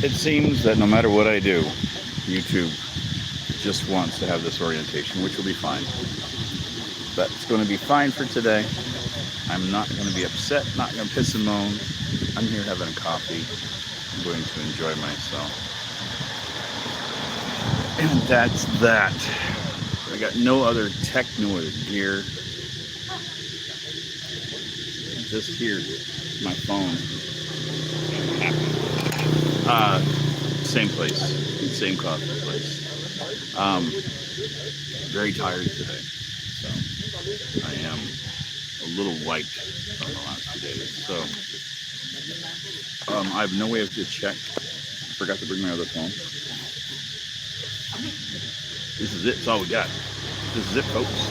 It seems that no matter what I do, YouTube just wants to have this orientation, which will be fine. That's going to be fine for today. I'm not going to be upset, not going to piss and moan. I'm here having a coffee. I'm going to enjoy myself. And that's that. I got no other tech, no other gear. Just here, my phone. I'm happy. Same place, same coffee place. Very tired today, so I am a little wiped from the last 2 days. So I have no way to check. I forgot to bring my other phone. This is it. It's all we got. This is it, folks.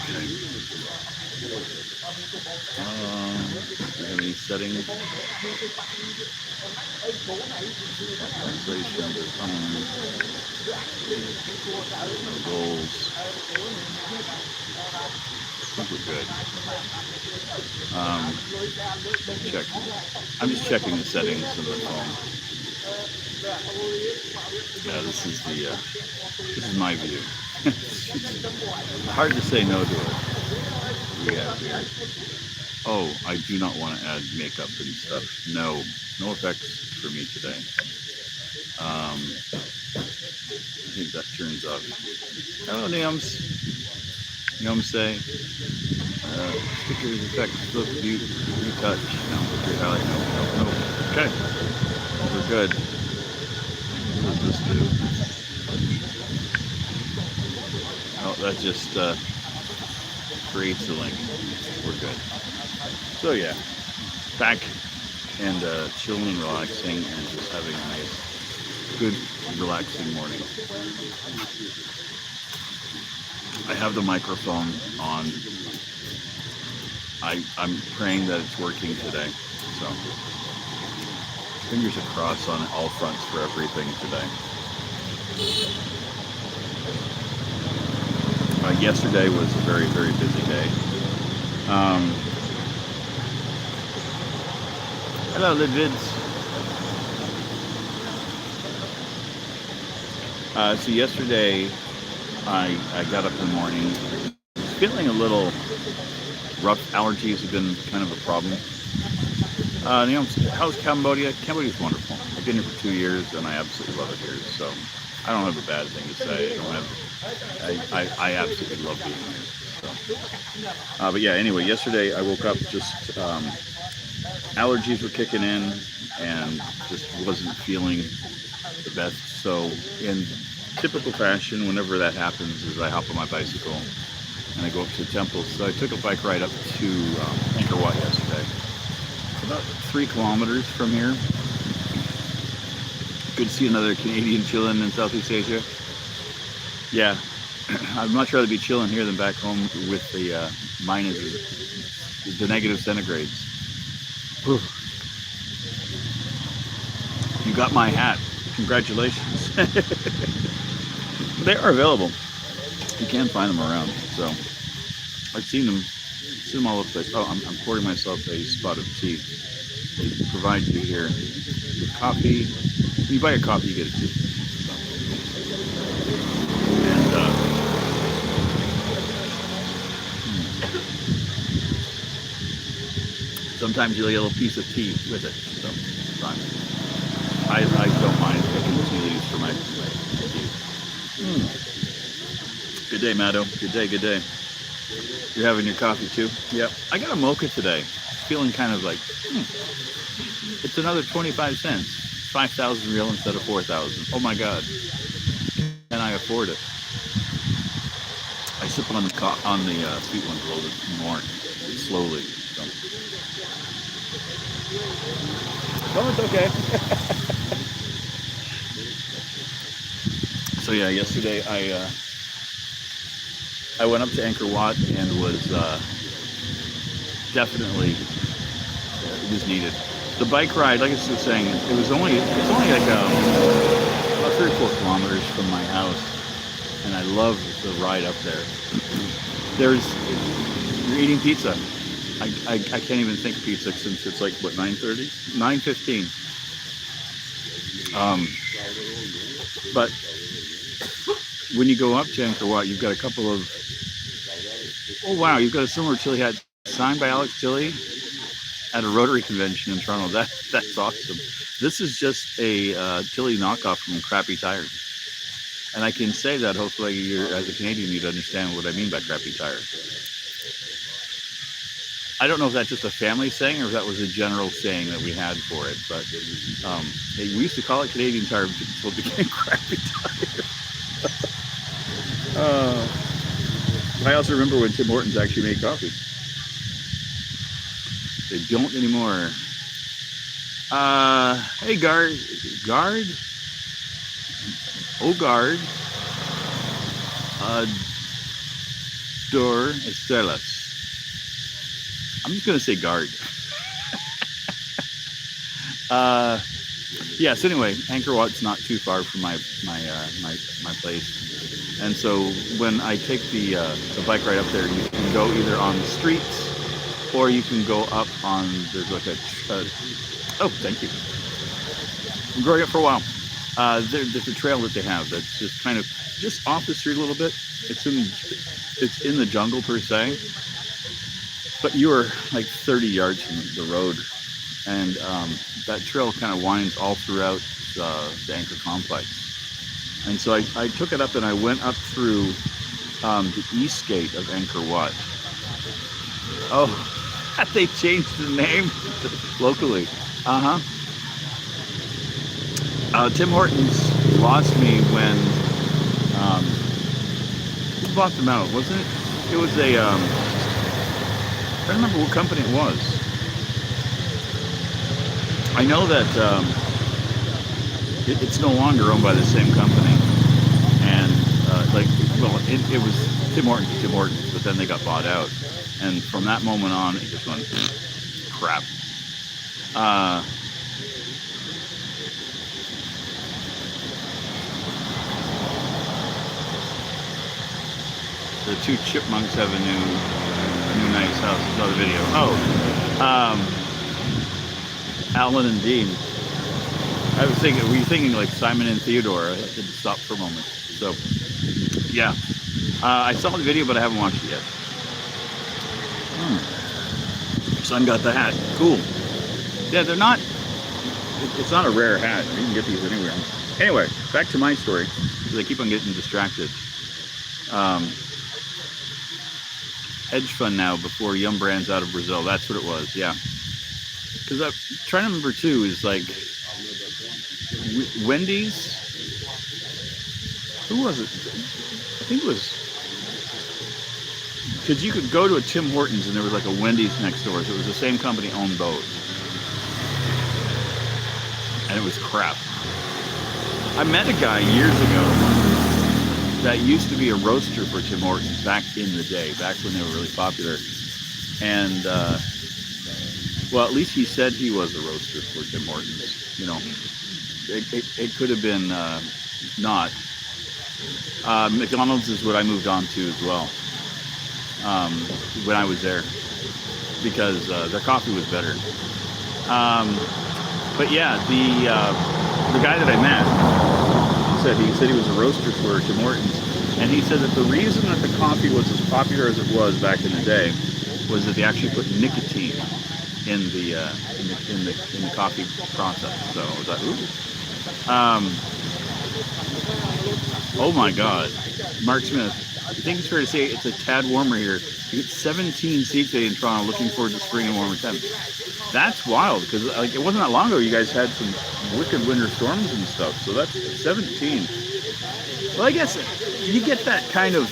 Okay. Do you have any settings? Translation, goals. I think we're good. Check. I'm just checking the settings of the phone. Yeah, this is my view. Hard to say no to it. We have here. Oh, I do not want to add makeup and stuff. No effects for me today. I think that turns off. Hello, Niams. Say. Stickers, effects, flip, view, retouch. No, highlight. No. Okay, we're good. What does this do? Oh, that just creates a link. We're good. So yeah, back and chilling and relaxing and just having a nice, good, relaxing morning. I have the microphone on. I'm praying that it's working today. So fingers crossed on all fronts for everything today. Yesterday was a very, very busy day. Hello, Lidvids. So yesterday, I got up in the morning, feeling a little rough. Allergies have been kind of a problem. How's Cambodia? Cambodia's wonderful. I've been here for 2 years, and I absolutely love it here. So I don't have a bad thing to say. I absolutely love being here. So, but yeah, anyway, yesterday I woke up just allergies were kicking in, and just wasn't feeling the best. So in typical fashion, whenever that happens, is I hop on my bicycle and I go up to the temple. So I took a bike ride up to Angkor Wat yesterday. It's about 3 kilometers from here. Good to see another Canadian chilling in Southeast Asia. Yeah, I'd much rather be chilling here than back home with the the negative centigrades. Whew. You got my hat. Congratulations. They are available. You can find them around. So I've seen them all over the place. Oh, I'm pouring myself a spot of tea. They provide you here with coffee. When you buy a coffee, you get a tea. So. And sometimes you'll get a little piece of tea with it. So it's fine. I don't mind picking tea leaves for my tea. Good day, Maddo. Good day. You're having your coffee too? Yep. I got a mocha today. Feeling kind of like, it's another 25 cents. 5,000 real instead of 4,000. Oh my God. Can I afford it? I sip on the sweet ones a little bit more slowly. So. Oh, it's okay. So yeah, yesterday I went up to Angkor Wat and was definitely it was needed. The bike ride, like I was saying, it's only like about 3 or 4 kilometers from my house, and I love the ride up there. You're eating pizza. I can't even think of pizza since it's like, what, 9:30? 9:15. But when you go up to Angkor Wat, you've got a couple of, oh wow, you've got a similar chili hat signed by Alex Chili at a Rotary convention in Toronto. That's awesome. This is just a chili knockoff from Crappy Tires. And I can say that hopefully as a Canadian you'd understand what I mean by Crappy Tires. I don't know if that's just a family saying or if that was a general saying that we had for it, but we used to call it Canadian Tire until it became Crappy Tire. I also remember when Tim Hortons actually made coffee. They don't anymore. Hey, guard? Oh, guard. Door Estelas. I'm just gonna say guard. Yeah. So anyway, Angkor Wat's not too far from my place, and so when I take the bike ride up there, you can go either on the streets or you can go up on. There's like a. Oh, thank you. I'm growing up for a while. There's a trail that they have that's just kind of just off the street a little bit. It's in the jungle per se. But you are like 30 yards from the road, and that trail kind of winds all throughout the Angkor complex. And so I took it up and I went up through the east gate of Angkor Wat. Oh, they changed the name locally. Tim Hortons lost me when who bought them out? Wasn't it? It was a. I don't remember what company it was. I know that it's no longer owned by the same company, and it was Tim Hortons, but then they got bought out, and from that moment on, it just went crap. The two chipmunks have a new nice house. Saw the video. Alan and Dean. I was thinking, were you thinking like Simon and Theodore? I had to stop for a moment. So, yeah. I saw the video, but I haven't watched it yet. Son got the hat. Cool. Yeah, they're not, it's not a rare hat. You can get these anywhere. Anyway, back to my story, because I keep on getting distracted. Hedge fund now before Yum Brands out of Brazil. That's what it was, yeah. Because I'm trying to remember too, is like Wendy's. Who was it? I think it was, because you could go to a Tim Hortons and there was like a Wendy's next door. So it was the same company owned both. And it was crap. I met a guy years ago that used to be a roaster for Tim Hortons back in the day, back when they were really popular. And, well, at least he said he was a roaster for Tim Hortons. You know, it could have been not. McDonald's is what I moved on to as well when I was there, because their coffee was better. But yeah, the guy that I met, he said he was a roaster for Tim Hortons, and he said that the reason that the coffee was as popular as it was back in the day was that they actually put nicotine in the coffee process. So I was like, ooh. Oh my God, Mark Smith. I think it's fair to say it's a tad warmer here. You get 17 seats today in Toronto. Looking forward to spring and warmer temps. That's wild, because like it wasn't that long ago you guys had some wicked winter storms and stuff. So that's 17. Well, I guess you get that kind of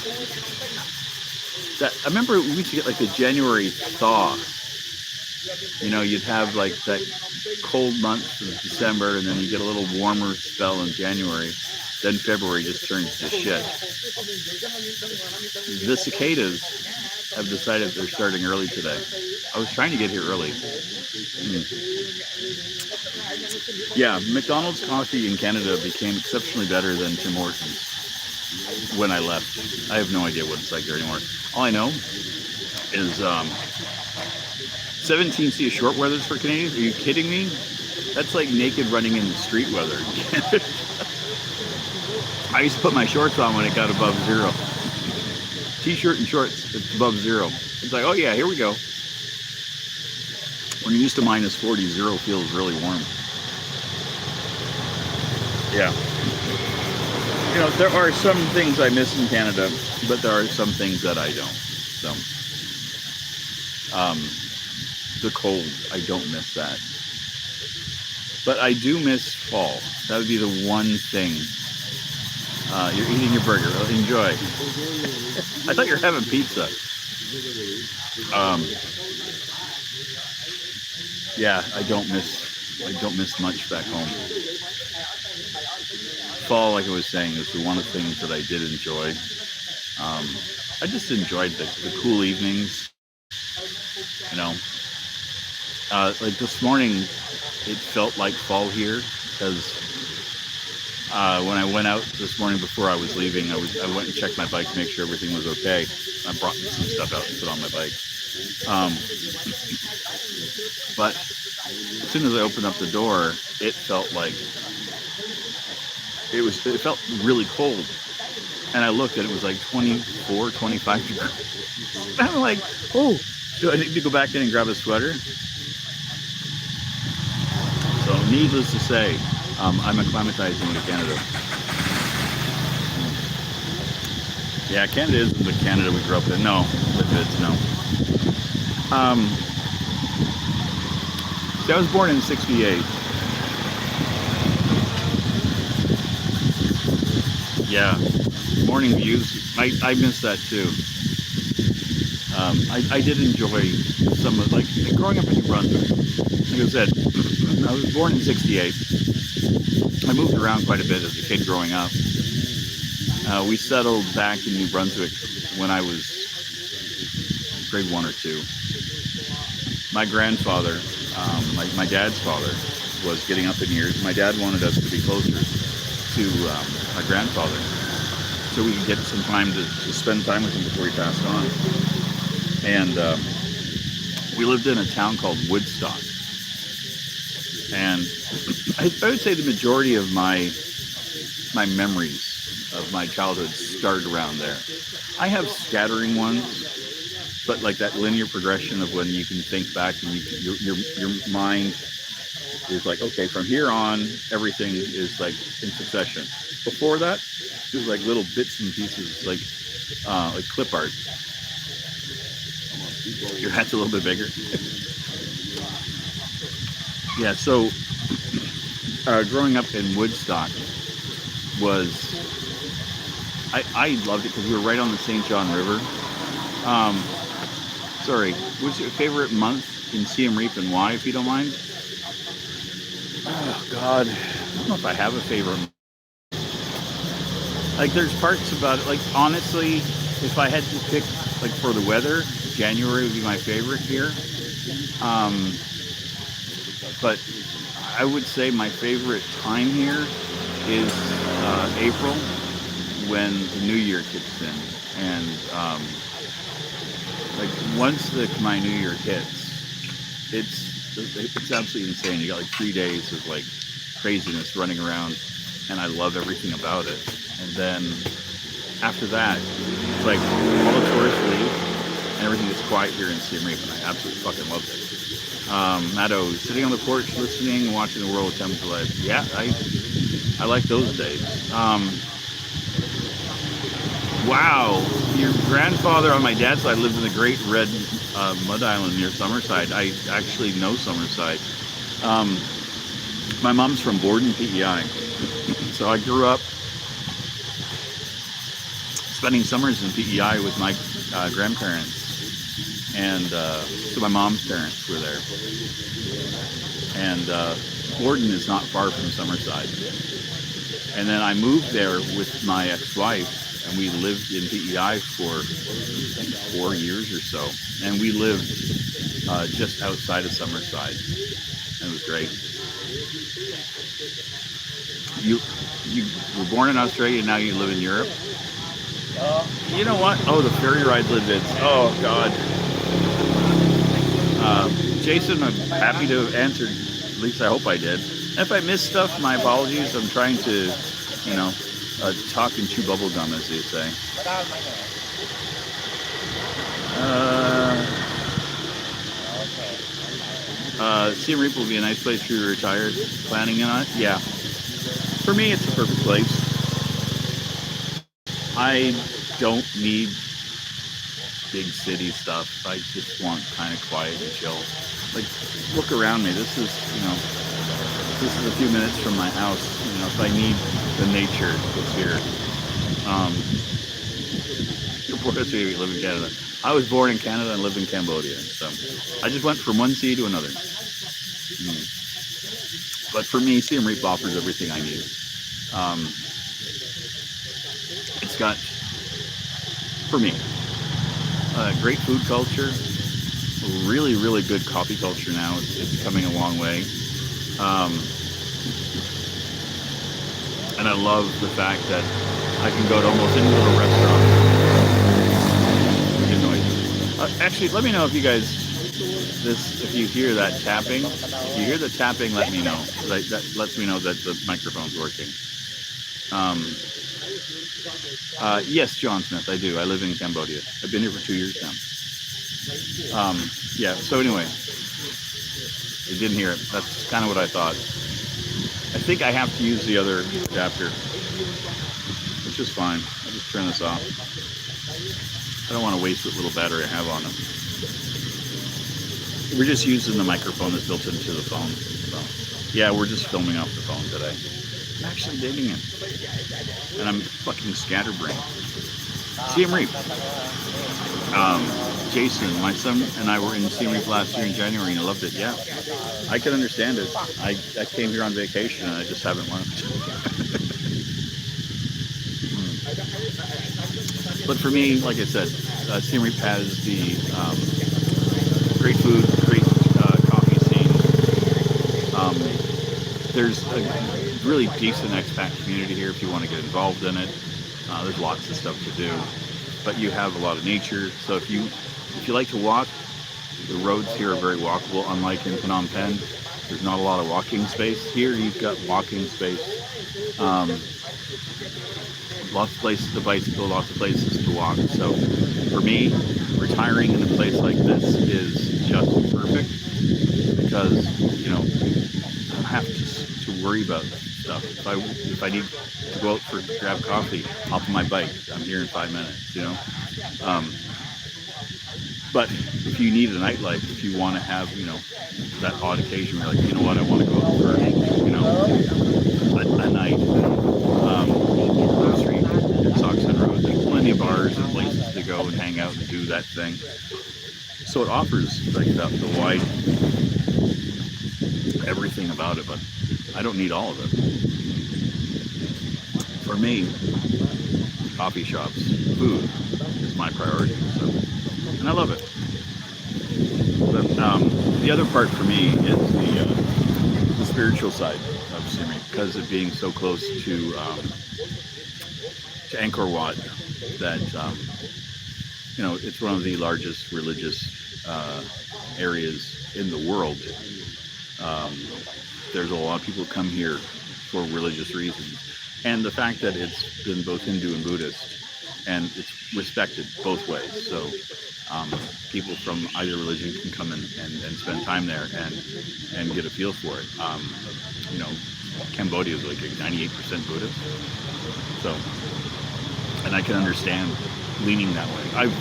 that. I remember we used to get like the January thaw. You know, you'd have like that cold month of December, and then you get a little warmer spell in January. Then February just turns to shit. The cicadas have decided they're starting early today. I was trying to get here early. Yeah, McDonald's coffee in Canada became exceptionally better than Tim Hortons when I left. I have no idea what it's like there anymore. All I know is 17 sea short weathers for Canadians? Are you kidding me? That's like naked running in the street weather. I used to put my shorts on when it got above 0. T-shirt and shorts, it's above 0. It's like, oh yeah, here we go. When you're used to minus 40, 0 feels really warm. Yeah. You know, there are some things I miss in Canada, but there are some things that I don't. So, the cold, I don't miss that. But I do miss fall. That would be the one thing. You're eating your burger. Enjoy. I thought you were having pizza. Yeah, I don't miss much back home. Fall, like I was saying, is one of the things that I did enjoy. I just enjoyed the cool evenings. You know, like this morning, it felt like fall here because when I went out this morning before I was leaving, I went and checked my bike to make sure everything was okay. I brought some stuff out and put on my bike. But as soon as I opened up the door, it felt like it felt really cold. And I looked and it was like 24, 25 degrees. And I'm like, oh, do I need to go back in and grab a sweater? So needless to say, I'm acclimatizing to Canada. Yeah, Canada isn't the Canada we grew up in. No, lipids, no. See, I was born in '68. Yeah, morning views. I miss that too. I did enjoy some of, like, growing up in New Brunswick. Like I said, I was born in '68. I moved around quite a bit as a kid growing up. We settled back in New Brunswick when I was grade 1 or 2. My grandfather, my dad's father, was getting up in years. My dad wanted us to be closer to my grandfather so we could get some time to spend time with him before he passed on. And we lived in a town called Woodstock. And I would say the majority of my memories of my childhood started around there. I have scattering ones, but like that linear progression of when you can think back and your mind is like, okay, from here on, everything is like in succession. Before that, it was like little bits and pieces, like clip art. Your hat's a little bit bigger. Yeah, so growing up in Woodstock was, I loved it because we were right on the St. John River. Sorry, what's your favorite month in Siem Reap and why, if you don't mind? Oh, God. I don't know if I have a favorite month. Like, there's parts about it. Like, honestly, if I had to pick, like, for the weather, January would be my favorite here. But I would say my favorite time here is April, when the New Year kicks in. And like once my New Year hits, it's absolutely insane. You got like 3 days of like craziness running around, and I love everything about it. And then after that, it's like all the tourists leave and everything is quiet here in Siem Reap, and I absolutely fucking love it. Matto, sitting on the porch listening and watching the world come to life. Yeah, I like those days. Wow, your grandfather on my dad's side lived in the Great Red Mud Island near Summerside. I actually know Summerside. My mom's from Borden, PEI. So I grew up spending summers in PEI with my grandparents. And so my mom's parents were there. And Borden is not far from Summerside. And then I moved there with my ex-wife, and we lived in PEI for, I think, 4 years or so. And we lived just outside of Summerside. And it was great. You were born in Australia, and now you live in Europe? You know what? Oh, the ferry ride lipids. Oh, God. Jason, I'm happy to have answered. At least I hope I did. And if I missed stuff, my apologies. I'm trying to, you know, talk and chew bubble gum, as they say. Siem Reap will be a nice place for you to retire. Planning on it? Yeah. For me, it's a perfect place. I don't need big city stuff. I just want kind of quiet and chill. Like, look around me. This is, you know, this is a few minutes from my house. You know, if I need the nature, it's here. We live in Canada. I was born in Canada and lived in Cambodia. So I just went from one city to another. But for me, Siem Reap offers everything I need. It's got, for me, great food culture, really, really good coffee culture now. It's coming a long way. And I love the fact that I can go to almost any little restaurant. Actually, let me know if you guys, if you hear that tapping. If you hear the tapping, let me know. That lets me know that the microphone's working. Yes, John Smith, I do. I live in Cambodia. I've been here for 2 years now. Yeah, so anyway, you didn't hear it. That's kind of what I thought. I think I have to use the other adapter, which is fine. I'll just turn this off. I don't want to waste what little battery I have on it. We're just using the microphone that's built into the phone. So, yeah, we're just filming off the phone today. I'm actually digging it. And I'm fucking scatterbrained. Siem Reap. Jason, my son and I were in Siem Reap last year in January and I loved it. Yeah, I can understand it. I came here on vacation and I just haven't left. But for me, like I said, Siem Reap has the great food, great coffee scene. There's a really decent expat community here if you want to get involved in it. There's lots of stuff to do, but you have a lot of nature. So if you like to walk, the roads here are very walkable. Unlike in Phnom Penh, there's not a lot of walking space. Here you've got walking space. Lots of places to bicycle, lots of places to walk. So for me, retiring in a place like this is just perfect because, you know, I don't have to worry about stuff. If I need to go out for grab coffee, hop on my bike. I'm here in 5 minutes, you know. But if you need a nightlife, if you want to have, you know, that odd occasion where you're like, you know what, I want to go out for, you know, a night. Street, Soxon Road, there's plenty of bars and places to go and hang out and do that thing. So it offers like the wide everything about it, but I don't need all of it. For me, coffee shops, food is my priority. So, and I love it. But the other part for me is the spiritual side of Siem Reap because of being so close to Angkor Wat, that you know, it's one of the largest religious areas in the world. There's a lot of people who come here for religious reasons, and the fact that it's been both Hindu and Buddhist, and it's respected both ways. So people from either religion can come in and spend time there and get a feel for it. You know, Cambodia is like 98% Buddhist, so. And I can understand leaning that way.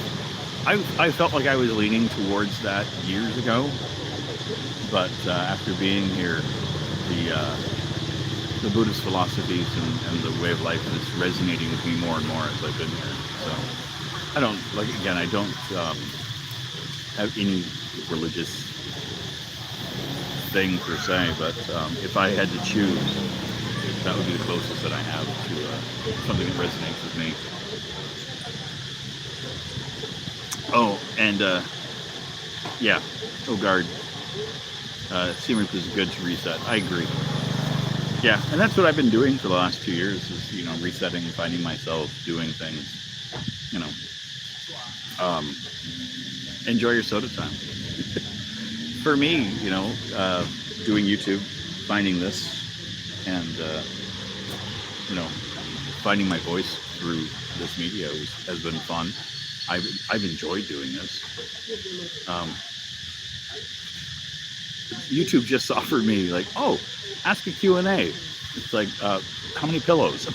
I felt like I was leaning towards that years ago, but after being here, the Buddhist philosophies and the way of life is resonating with me more and more as I've been here. So I don't have any religious thing per se, but if I had to choose, that would be the closest that I have to something that resonates with me. Oh, and yeah, Ogard, Siem Reap is good to reset. I agree. Yeah, and that's what I've been doing for the last 2 years is, you know, resetting, finding myself, doing things, you know. Enjoy your soda time. for me, doing YouTube, finding this, and finding my voice through this media has been fun. I've enjoyed doing this. YouTube just offered me like, oh, ask a Q&A. It's like, how many pillows?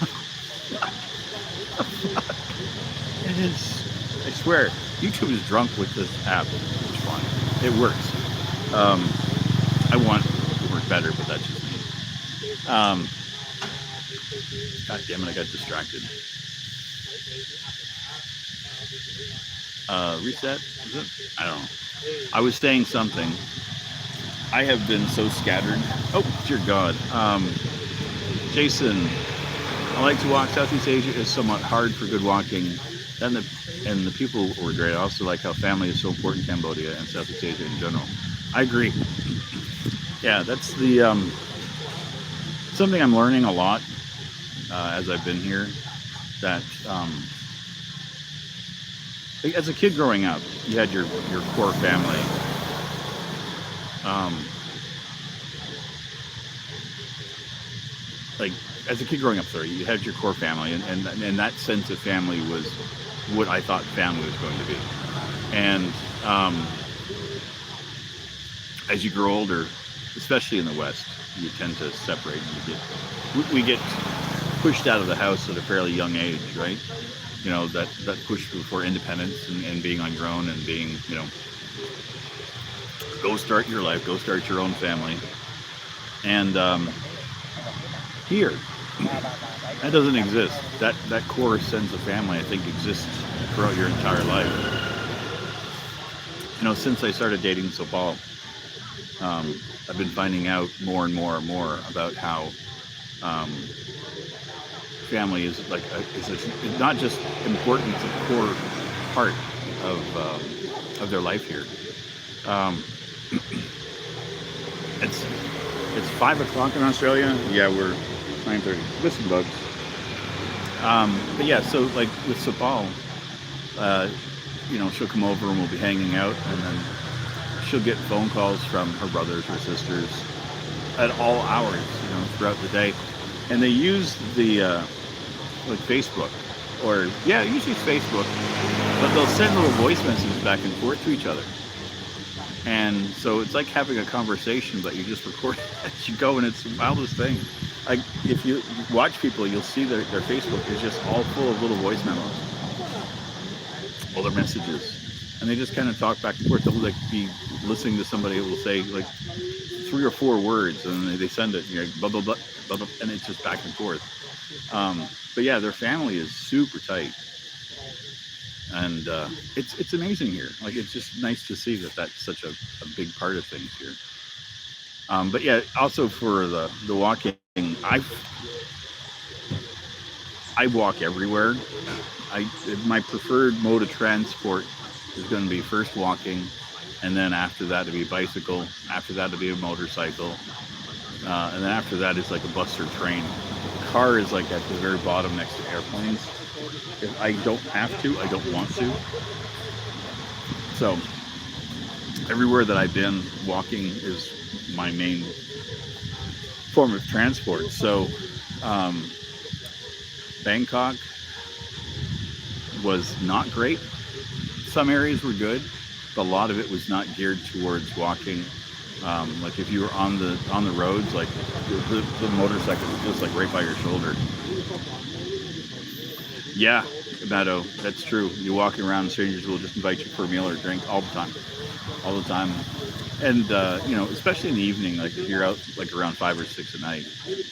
It is. I swear, YouTube is drunk with this app. It's fun. It works. I want it to work better, but that's just me. God damn it, I got distracted. Reset? Is it? I don't know. I was saying something. I have been so scattered. Oh, dear God. Jason, I like to walk. Southeast Asia is somewhat hard for good walking. And the people were great. I also like how family is so important in Cambodia and Southeast Asia in general. I agree. Yeah, that's the something I'm learning a lot as I've been here. That as a kid growing up, you had your core family. Like as a kid growing up, you had your core family, and that sense of family was what I thought family was going to be. And as you grow older, especially in the West, you tend to separate. We get pushed out of the house at a fairly young age, right? That push for independence and being on your own and being, go start your life, go start your own family. And here, that doesn't exist. That core sense of family, I think, exists throughout your entire life. Since I started dating Sopal, I've been finding out more and more and more about how family is it's not just important, it's a core part of their life here. It's 5 o'clock in Australia. Yeah, we're 9:30. Listen, bugs. But yeah, so like with Sopal, she'll come over and we'll be hanging out, and then she'll get phone calls from her brothers or sisters at all hours, throughout the day. And they use the like Facebook, or usually it's Facebook, but they'll send little voice messages back and forth to each other. And so it's like having a conversation, but you just record it as you go, and it's the wildest thing. Like if you watch people, you'll see their Facebook is just all full of little voice memos, all their messages, and they just kind of talk back and forth. They'll like be listening to somebody who will say like 3 or 4 words, and they send it, blah blah blah blah blah, and it's just back and forth. But yeah, their family is super tight, and it's amazing here. Like it's just nice to see that that's such a big part of things here. But yeah, also for the walking, I walk everywhere. My preferred mode of transport is going to be first walking, and then after that to be a bicycle, after that to be a motorcycle, and then after that is like a bus or train. Car is like at the very bottom next to airplanes. If I don't have to, I don't want to. So everywhere that I've been, walking is my main form of transport. So Bangkok was not great. Some areas were good, but a lot of it was not geared towards walking. Like if you were on the roads, like the motorcycle was just like right by your shoulder. Yeah, Meadow, that's true. You walking around, strangers will just invite you for a meal or a drink all the time. And especially in the evening, like if you're out like around 5 or 6 at night,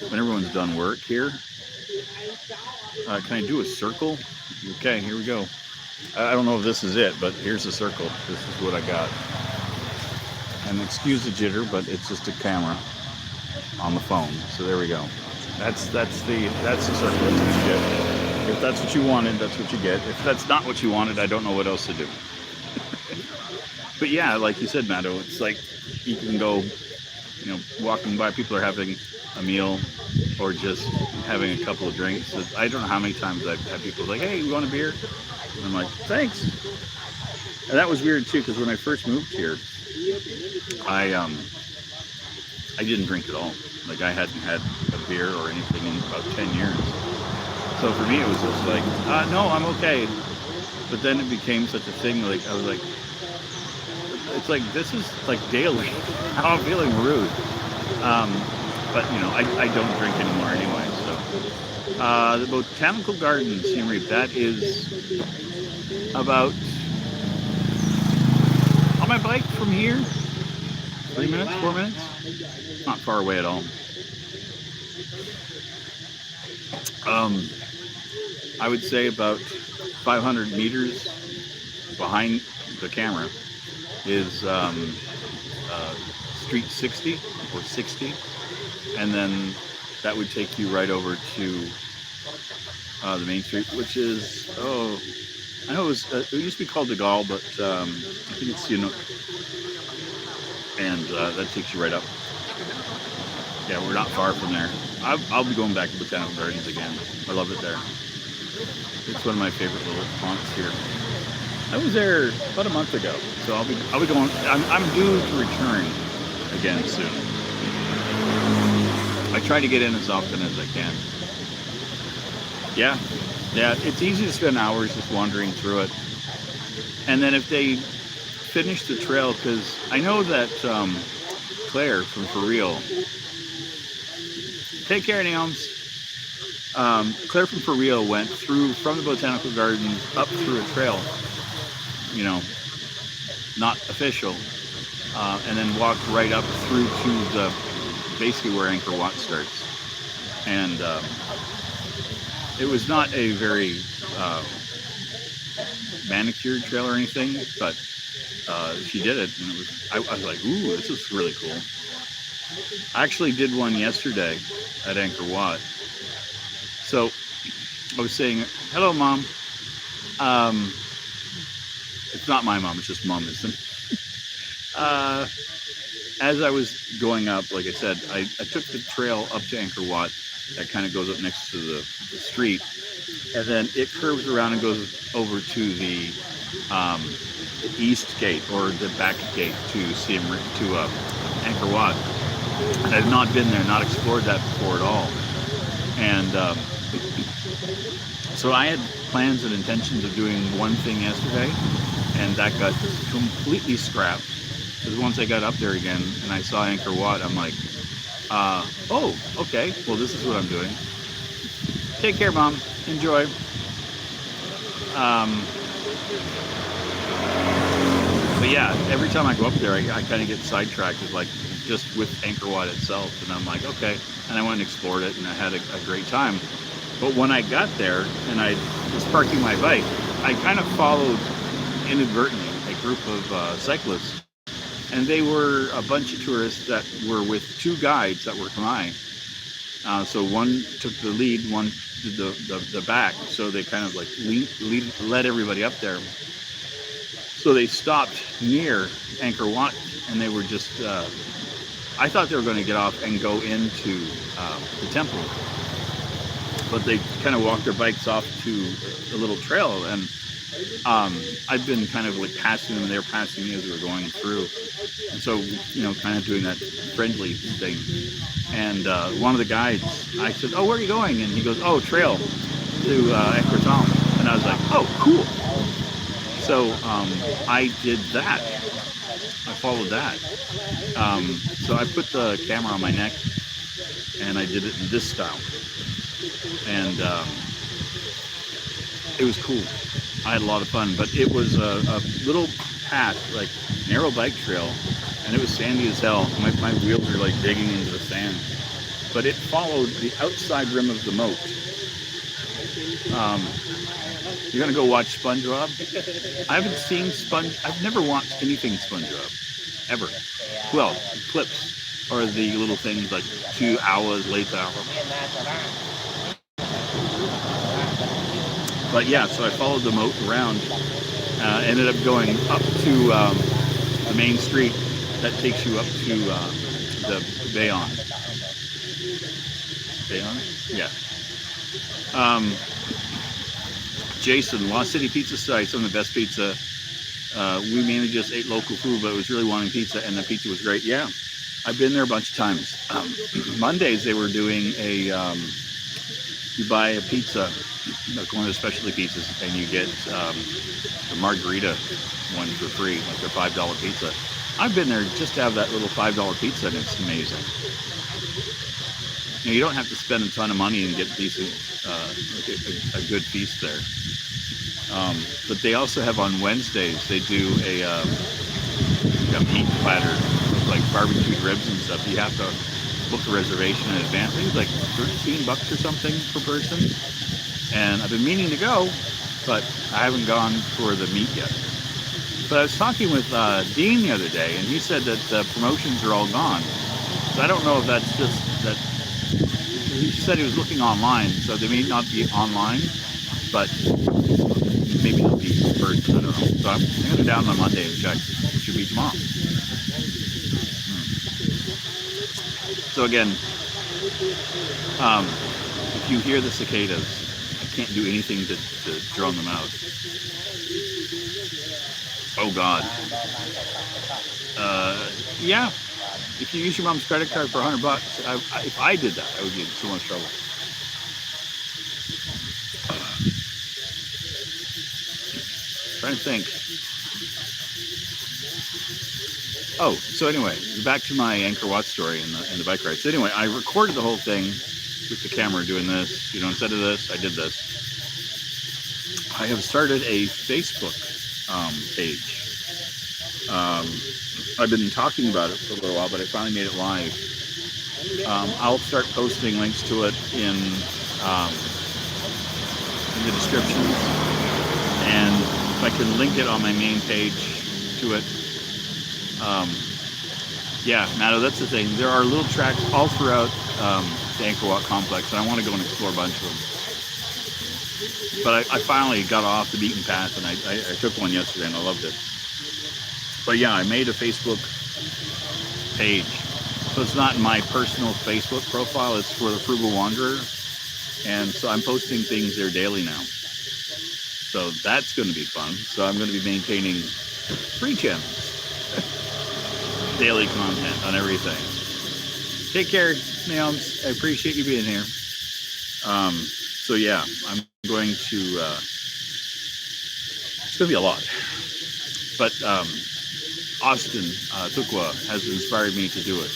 when everyone's done work here. Can I do a circle? Okay, here we go. I don't know if this is it, but here's a circle. This is what I got. And excuse the jitter, but it's just a camera on the phone. So there we go. That's the circle. That's what you get. If that's what you wanted, that's what you get. If that's not what you wanted, I don't know what else to do. But yeah, like you said, Matto, it's like you can go, walking by, people are having a meal or just having a couple of drinks. I don't know how many times I've had people like, hey, you want a beer? And I'm like, thanks. And that was weird too, because when I first moved here, I didn't drink at all. Like I hadn't had a beer or anything in about 10 years. So for me, it was just like, no, I'm okay. But then it became such a thing. Like I was like, it's like this is like daily. Now I'm feeling rude. But you know, I don't drink anymore anyway. So the Botanical Gardens, Siem Reap, that is about on my bike from here. 3 minutes, 4 minutes. Not far away at all. I would say about 500 meters behind the camera is Street 60 or 60, and then that would take you right over to the main street, which is I know it used to be called De Gaulle, but I think it's and that takes you right up. Yeah, we're not far from there. I'll be going back to Botanical Gardens again. I love it there. It's one of my favorite little spots here. I was there about a month ago, so I'll be going. I'm due to return again soon. I try to get in as often as I can. Yeah, it's easy to spend hours just wandering through it. And then if they finish the trail, because I know that Claire from For Real, take care, Naoms. Claire from For Real went through from the Botanical Gardens up through a trail, you know, not official, and then walked right up through to basically where Angkor Wat starts. And it was not a very manicured trail or anything, but she did it, and I was like, ooh, this is really cool. I actually did one yesterday at Angkor Wat. So I was saying, hello, Mom. It's not my mom, it's just Mom, isn't it? As I was going up, like I said, I took the trail up to Angkor Wat that kind of goes up next to the street, and then it curves around and goes over to the east gate, or the back gate to Siem Reap, to Angkor Wat. And I've not been there, not explored that before at all. And so I had plans and intentions of doing one thing yesterday, and that got completely scrapped. Because once I got up there again and I saw Angkor Wat, I'm like, oh, okay, well, this is what I'm doing. Take care, Mom. Enjoy. But yeah, every time I go up there, I kind of get sidetracked with like just with Angkor Wat itself, and I'm like, okay. And I went and explored it, and I had a great time. But when I got there and I was parking my bike, I kind of followed inadvertently a group of cyclists, and they were a bunch of tourists that were with two guides that were Khmer. So one took the lead, one did the back, so they kind of like led everybody up there. So they stopped near Angkor Wat, and they were just, I thought they were going to get off and go into the temple, but they kind of walked their bikes off to a little trail, and I've been kind of like passing them, and they're passing me as we were going through, and so, you know, kind of doing that friendly thing. And one of the guides, I said, oh, where are you going? And he goes, oh, trail to Angkor Thom. And I was like, oh, cool. So I did that. I followed that. So I put the camera on my neck, and I did it in this style. And it was cool. I had a lot of fun, but it was a little path, like narrow bike trail, and it was sandy as hell. My wheels are like digging into the sand. But it followed the outside rim of the moat. You're gonna go watch SpongeBob? I haven't seen I've never watched anything SpongeBob, ever. Well, clips, or the little things like 2 hours later. But yeah, so I followed the moat around, ended up going up to the main street that takes you up to the Bayon. Bayon? Yeah. Jason, Lost City Pizza site, some of the best pizza we mainly just ate local food, but was really wanting pizza, and the pizza was great. Yeah, I've been there a bunch of times. Mondays they were doing a you buy a pizza, like one of the specialty pizzas, and you get the margarita one for free, like their $5 pizza. I've been there just to have that little $5 pizza, and it's amazing. You know, you don't have to spend a ton of money and get decent, like a good feast there. But they also have on Wednesdays, they do a meat platter with like barbecued ribs and stuff. You have to book a reservation in advance. I think it's like $13 or something per person. And I've been meaning to go, but I haven't gone for the meat yet. But I was talking with Dean the other day, and he said that the promotions are all gone. So I don't know if that's just that. He said he was looking online, so they may not be online, but maybe they'll be in person. I don't know. So I'm going to go down on Monday and check. It should be tomorrow. So again, if you hear the cicadas, I can't do anything to drown them out. Oh God. Yeah. If you use your mom's credit card for $100, if I did that, I would get in so much trouble. Trying to think. Oh, so anyway, back to my Angkor Wat story and the bike ride. So anyway, I recorded the whole thing with the camera doing this. You know, instead of this, I did this. I have started a Facebook page. I've been talking about it for a little while, but I finally made it live. I'll start posting links to it in the description, and if I can link it on my main page to it. Yeah, Matto, that's the thing. There are little tracks all throughout the Angkor Wat complex, and I want to go and explore a bunch of them. But I finally got off the beaten path, and I took one yesterday, and I loved it. But yeah, I made a Facebook page. So it's not my personal Facebook profile, it's for the Frugal Wanderer. And so I'm posting things there daily now. So that's going to be fun. So I'm going to be maintaining 3 channels. Daily content on everything. Take care, Naoms. I appreciate you being here. So yeah, I'm going to, it's going to be a lot. But Austin Tukwa has inspired me to do it.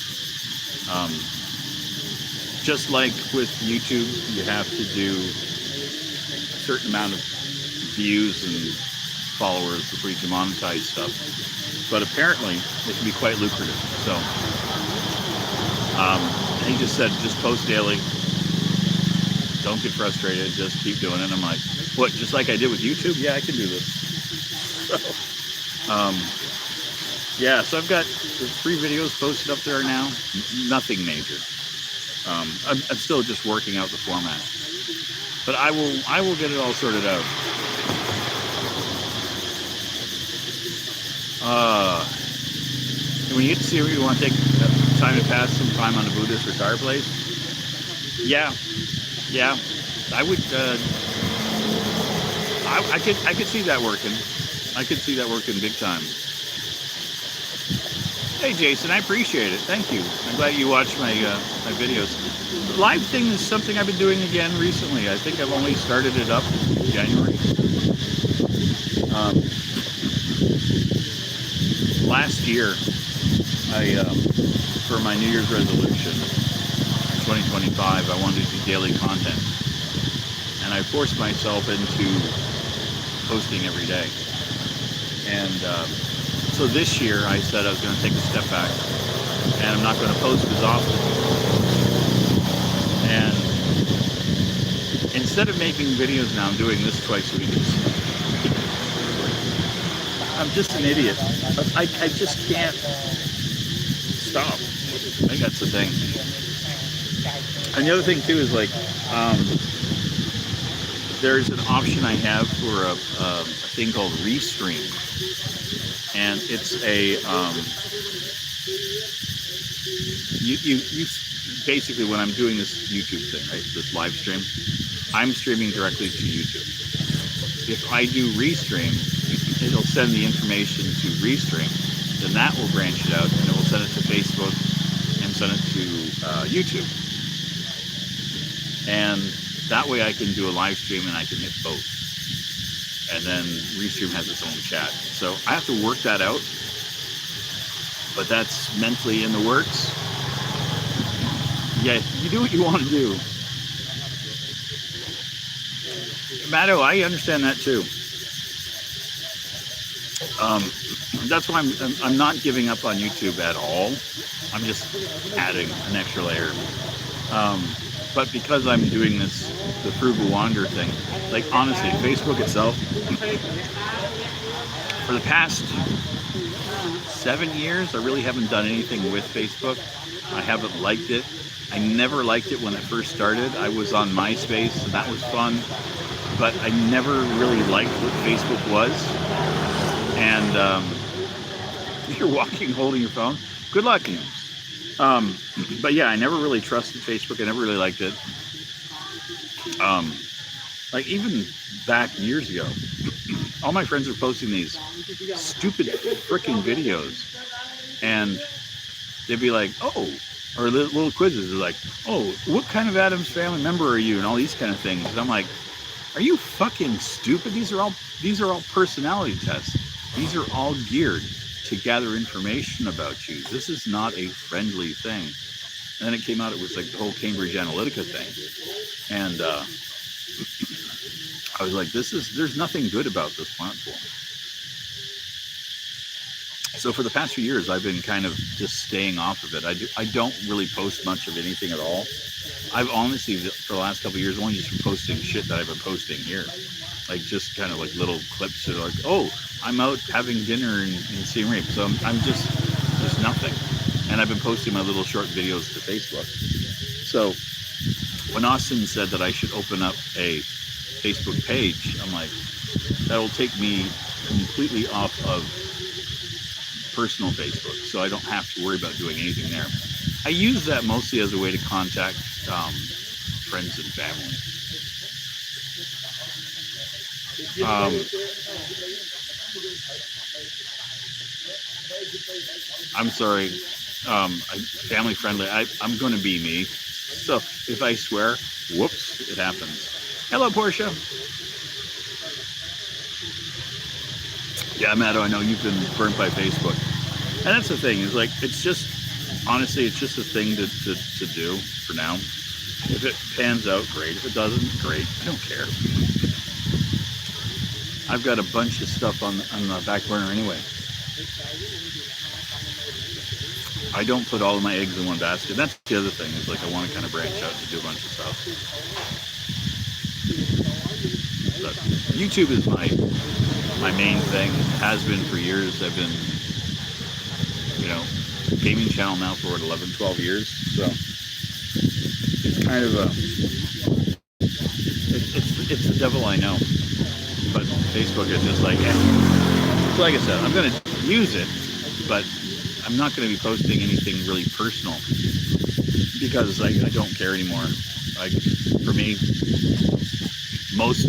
Just like with YouTube, you have to do a certain amount of views and followers before you can monetize stuff. But apparently, it can be quite lucrative. So, he just said, just post daily. Don't get frustrated. Just keep doing it. I'm like, what? Just like I did with YouTube? Yeah, I can do this. So, yeah, so I've got 3 videos posted up there now. Nothing major. I'm still just working out the format, but I will get it all sorted out. When you get to see where you want to take time to pass some time on a Buddhist retire place, yeah, I would. I could see that working. I could see that working big time. Hey Jason, I appreciate it. Thank you. I'm glad you watch my my videos. The live thing is something I've been doing again recently. I think I've only started it up in January. Last year, I for my New Year's resolution, 2025, I wanted to do daily content, and I forced myself into posting every day. And so this year, I said I was going to take a step back, and I'm not going to post as often. And instead of making videos now, I'm doing this twice a week. I'm just an idiot. I just can't stop. I think that's the thing. And the other thing too is like, there's an option I have for a thing called Restream. And it's a, you basically, when I'm doing this YouTube thing, right, this live stream, I'm streaming directly to YouTube. If I do Restream, it'll send the information to Restream. Then that will branch it out, and it will send it to Facebook and send it to YouTube. And that way I can do a live stream and I can hit both. And then Restream has its own chat. So I have to work that out, but that's mentally in the works. Yeah, you do what you want to do. Matto, I understand that too. That's why I'm not giving up on YouTube at all. I'm just adding an extra layer. But because I'm doing this, the Frugal Wander thing, like honestly, Facebook itself, for the past 7 years, I really haven't done anything with Facebook. I haven't liked it. I never liked it when it first started. I was on MySpace, and that was fun. But I never really liked what Facebook was. And you're walking holding your phone. Good luck, you. But yeah, I never really trusted Facebook. I never really liked it. Like even back years ago, all my friends were posting these stupid freaking videos, and they'd be like, "Oh," or little quizzes. They're like, "Oh, what kind of Addams Family member are you?" and all these kind of things. And I'm like, "Are you fucking stupid? These are all personality tests. These are all geared to gather information about you. This is not a friendly thing." And then it came out, it was like the whole Cambridge Analytica thing. And I was like, there's nothing good about this platform. So for the past few years, I've been kind of just staying off of it. I don't really post much of anything at all. I've honestly, for the last couple of years, only just been posting shit that I've been posting here. Like just kind of like little clips that are like, oh, I'm out having dinner in Siem Reap. So I'm just nothing. And I've been posting my little short videos to Facebook. So when Austin said that I should open up a Facebook page, I'm like, that'll take me completely off of personal Facebook. So I don't have to worry about doing anything there. I use that mostly as a way to contact friends and family. I'm sorry, family friendly. I'm going to be me. So if I swear, whoops, it happens. Hello, Portia. Yeah, Matto, I know you've been burnt by Facebook. And that's the thing, is like, it's just, honestly, it's just a thing to do for now. If it pans out, great. If it doesn't, great. I don't care. I've got a bunch of stuff on the back burner anyway. I don't put all of my eggs in one basket. That's the other thing, is like I want to kind of branch out to do a bunch of stuff. But YouTube is my main thing. It has been for years. I've been, gaming channel now for 11, 12 years. So it's kind of it's the devil I know. But Facebook is just like, so like I said, I'm going to use it, but I'm not going to be posting anything really personal because I don't care anymore. Like for me, most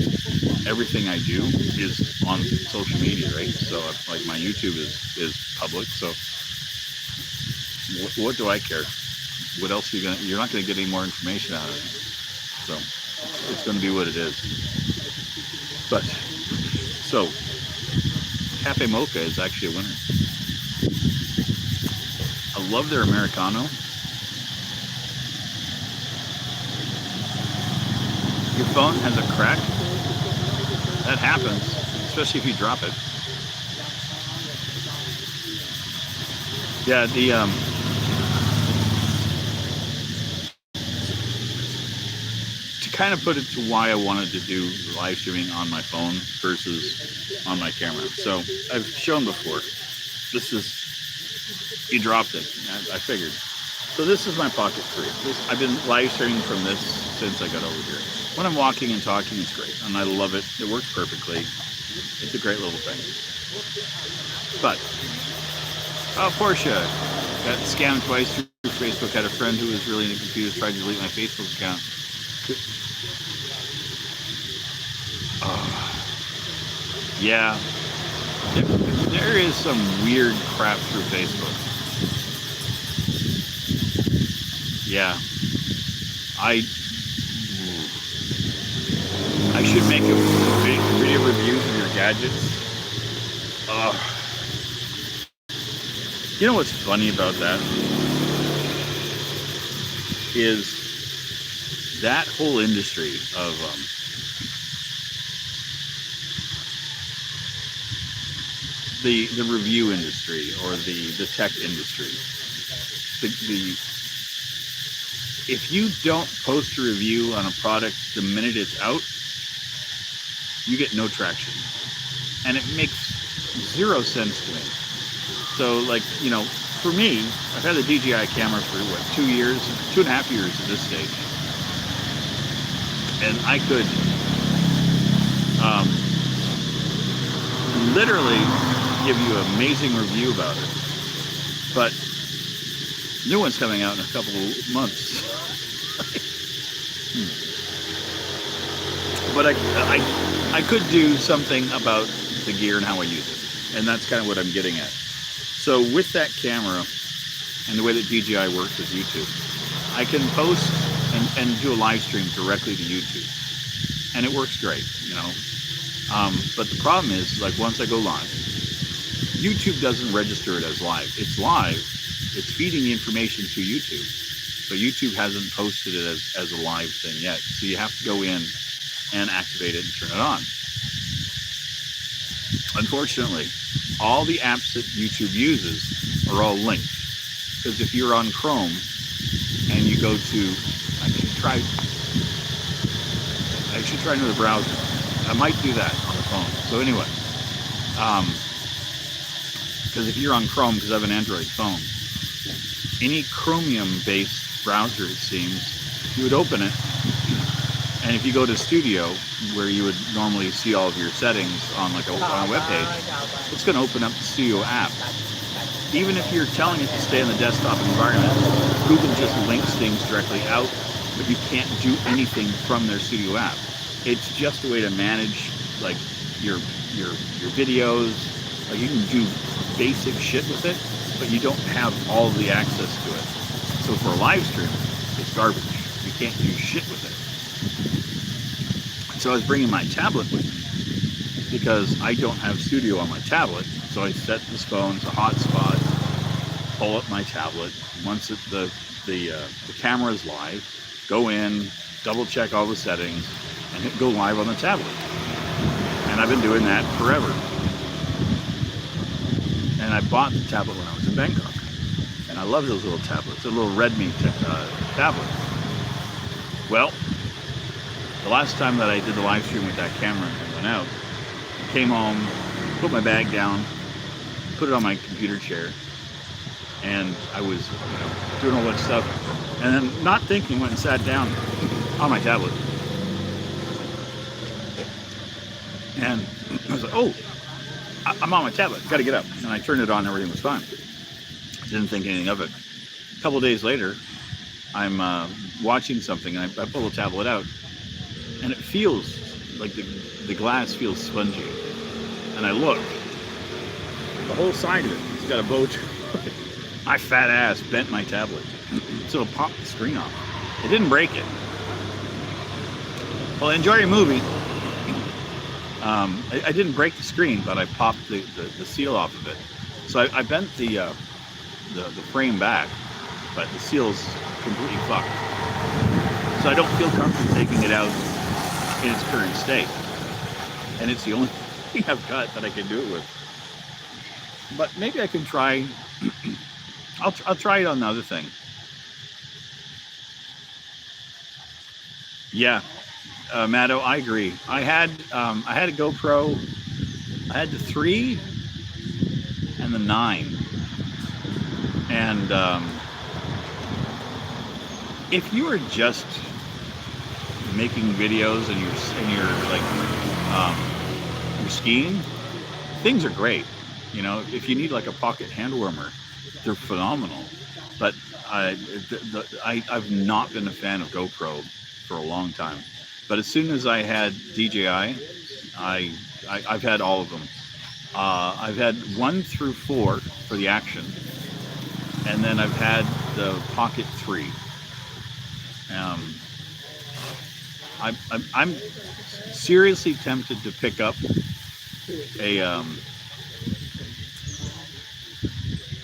everything I do is on social media, right? So like my YouTube is public. So what do I care? What else are you're not going to get any more information out of it. So it's going to be what it is. But so Cafe Mocha is actually a winner. I love their Americano. Your phone has a crack. That happens, especially if you drop it. Yeah, to kind of put it to why I wanted to do live streaming on my phone versus on my camera. So I've shown before. This is, you dropped it. I figured. So this is my Pocket 3. I've been live streaming from this since I got over here. When I'm walking and talking, it's great, and I love it. It works perfectly. It's a great little thing. But, Portia got scammed twice through Facebook. Had a friend who was really confused, tried to delete my Facebook account. Yeah. There is some weird crap through Facebook. Yeah, I should make a video reviews of your gadgets. You know what's funny about that is that whole industry of the review industry or the tech industry. If you don't post a review on a product the minute it's out, you get no traction, and it makes zero sense to me. So, like, you know, for me, I've had the DJI camera for what, 2 years, 2.5 years at this stage, and I could literally give you an amazing review about it, but new one's coming out in a couple of months. But I could do something about the gear and how I use it, and that's kind of what I'm getting at. So with that camera and the way that DJI works with YouTube, I can post and do a live stream directly to YouTube, and it works great, you know. But the problem is, like, once I go live, YouTube doesn't register it as live. It's live. It's feeding the information to YouTube, but YouTube hasn't posted it as a live thing yet. So you have to go in and activate it and turn it on. Unfortunately, all the apps that YouTube uses are all linked. Because if you're on Chrome and you go to, I should try another browser. I might do that on the phone. So anyway, because if you're on Chrome, because I have an Android phone, any Chromium-based browser, it seems, you would open it, and if you go to Studio, where you would normally see all of your settings on like on a web page, it's going to open up the Studio app. Even if you're telling it to stay in the desktop environment, Google just links things directly out, but you can't do anything from their Studio app. It's just a way to manage like your videos. Like, you can do basic shit with it, but you don't have all the access to it. So for a live stream, it's garbage. You can't do shit with it. So I was bringing my tablet with me because I don't have Studio on my tablet. So I set this phone to hotspot, pull up my tablet. Once the camera is live, go in, double check all the settings, and hit go live on the tablet. And I've been doing that forever. And I bought the tablet when I was in Bangkok. And I love those little tablets, a little Redmi tablet. Well, the last time that I did the live stream with that camera and went out, came home, put my bag down, put it on my computer chair, and I was, you know, doing all that stuff, and then not thinking, went and sat down on my tablet. And I was like, oh, I'm on my tablet, gotta get up. And I turned it on, everything was fine. Didn't think anything of it. A couple days later, I'm watching something, and I pull the tablet out, and it feels like the glass feels spongy. And I look, the whole side of it, it's got a bow to it. My fat ass bent my tablet, so it popped the screen off. It didn't break it. Well, enjoy your movie. I didn't break the screen, but I popped the seal off of it. So I bent the frame back, but the seal's completely fucked. So I don't feel comfortable taking it out in its current state. And it's the only thing I've got that I can do it with. But maybe I can try, I'll try it on the other thing. Yeah, Matto, I agree. I had a GoPro, I had the 3 and the 9. And if you are just making videos and you're like you're skiing, things are great. You know, if you need like a pocket hand warmer, they're phenomenal. But I've not been a fan of GoPro for a long time. But as soon as I had DJI, I've had all of them. I've had 1 through 4 for the action, and then I've had the Pocket 3. I'm seriously tempted to pick up a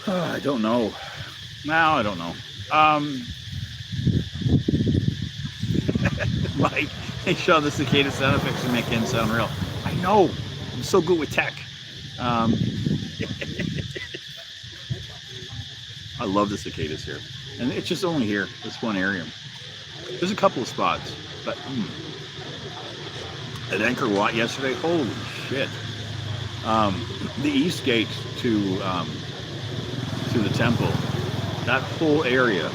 I don't know. No, I don't know. Mike, hey Sean, the cicada sound effects make it sound real. I know. I'm so good with tech. I love the cicadas here, and it's just only here, this one area. There's a couple of spots, but at Angkor Wat yesterday, holy shit! The east gate to the temple, that whole area,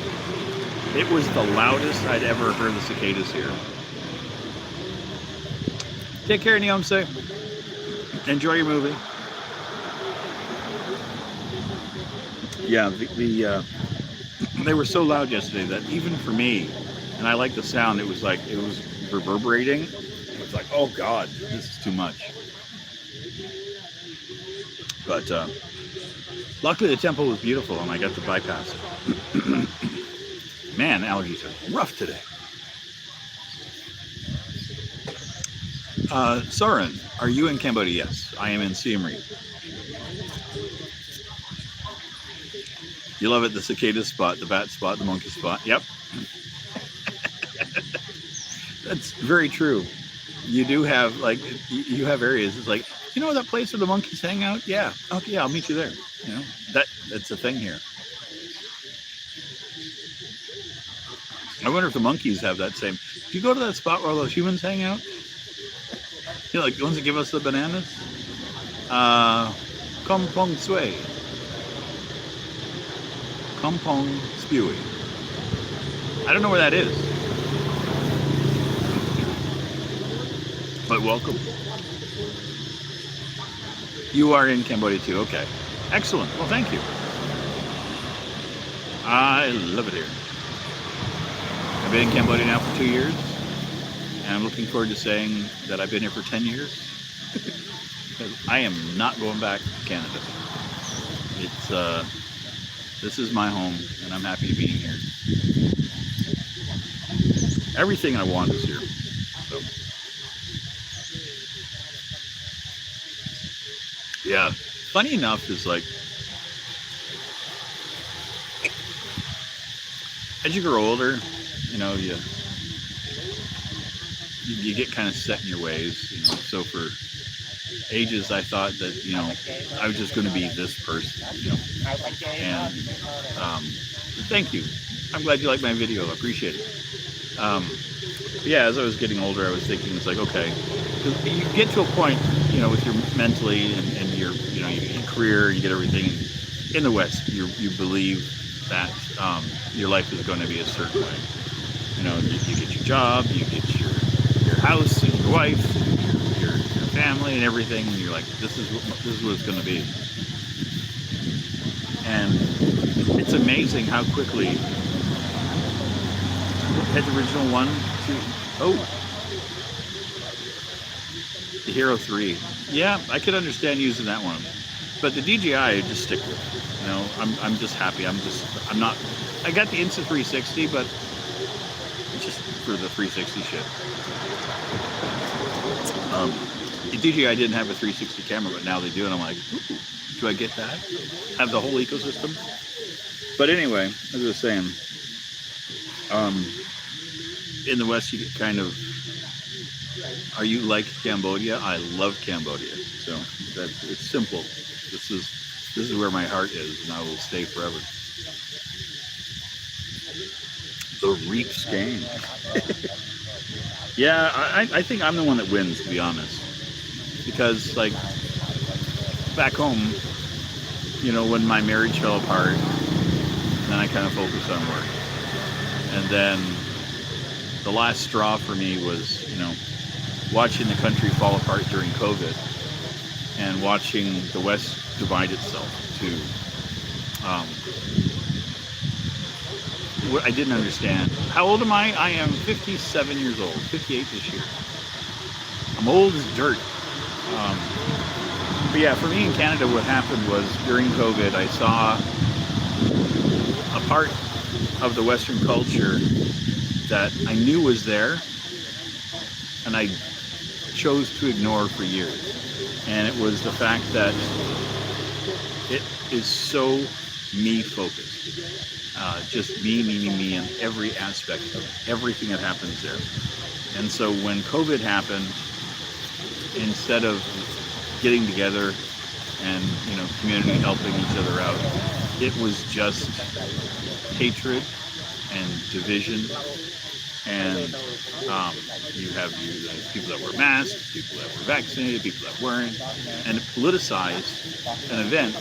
it was the loudest I'd ever heard the cicadas here. Take care, Neomse. Enjoy your movie. Yeah, they were so loud yesterday that even for me, and I like the sound, it was reverberating. It was like, oh God, this is too much. But luckily the temple was beautiful and I got to bypass it. Man, allergies are rough today. Soren, are you in Cambodia? Yes, I am in Siem Reap. You love it, the cicada spot, the bat spot, the monkey spot. Yep. That's very true. You do have, like, you have areas. It's like, you know that place where the monkeys hang out? Yeah. Okay, yeah, I'll meet you there. You know, that's a thing here. I wonder if the monkeys have that same. Do you go to that spot where all those humans hang out? You know, like the ones that give us the bananas? Kampong Sway. Kampong Spewy. I don't know where that is. But welcome. You are in Cambodia too. Okay. Excellent. Well, thank you. I love it here. I've been in Cambodia now for 2 years. And I'm looking forward to saying that I've been here for 10 years. Because I am not going back to Canada. It's, this is my home, and I'm happy to be here. Everything I want is here. So, yeah. Funny enough is like, as you grow older, you know, you get kind of set in your ways, you know. So for ages, I thought that, you know, I was just going to be this person, you know. And thank you. I'm glad you like my video. I appreciate it. Yeah, as I was getting older, I was thinking, it's like, okay, you get to a point, you know, with your mentally and your, you know, your career, you get everything in the West. You believe that your life is going to be a certain way. You know, you get your job, you get your house and your wife, and your family and everything, and you're like, this is what it's going to be. And it's amazing how quickly had the original 1, 2, the Hero 3. Yeah, I could understand using that one, but the DJI I just stick with. You know, I'm just happy. I'm not. I got the Insta360, but just for the 360 shit. The DJI didn't have a 360 camera, but now they do, and I'm like, ooh, do I get that? Have the whole ecosystem? But anyway, as I was saying, in the West, you get kind of, are you like Cambodia? I love Cambodia. So it's simple. This is where my heart is, and I will stay forever. The Reaps game. Yeah, I think I'm the one that wins, to be honest. Because, like, back home, you know, when my marriage fell apart, then I kind of focused on work. And then the last straw for me was, you know, watching the country fall apart during COVID and watching the West divide itself to what I didn't understand. How old am I? I am 57 years old, 58 this year. I'm old as dirt. But yeah, for me in Canada, what happened was during COVID, I saw a part of the Western culture that I knew was there, and I chose to ignore for years. And it was the fact that it is so me focused. Just me in every aspect of everything that happens there. And so when COVID happened, instead of getting together and, you know, community helping each other out, it was just hatred and division. And you have people that wear masks, people that were vaccinated, people that weren't, and it politicized an event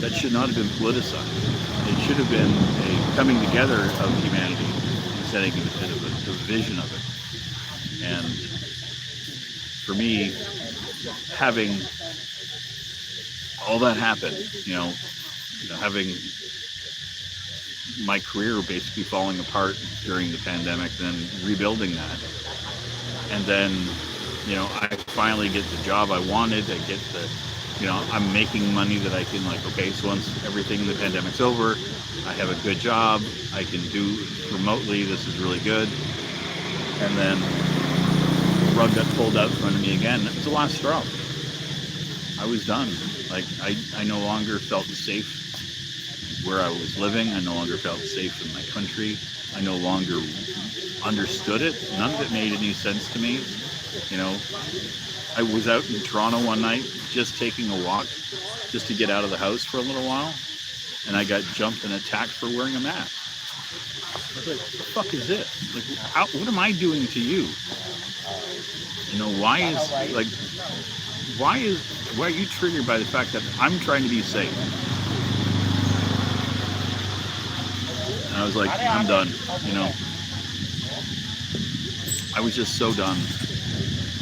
that should not have been politicized. It should have been a coming together of humanity instead of a division of it. And for me, having all that happen, you know, having my career basically falling apart during the pandemic, then rebuilding that. And then, you know, I finally get the job I wanted. I get the, you know, I'm making money that I can, like, okay, so once everything in the pandemic's over, I have a good job, I can do remotely, this is really good. And then the rug got pulled out from under me again. It was the last straw. I was done. Like, I no longer felt safe where I was living. I no longer felt safe in my country. I no longer understood it. None of it made any sense to me. You know, I was out in Toronto one night just taking a walk just to get out of the house for a little while, and I got jumped and attacked for wearing a mask. I was like, what the fuck is this? Like, what am I doing to you? You know, why are you triggered by the fact that I'm trying to be safe? And I was like, I'm done, you know. I was just so done.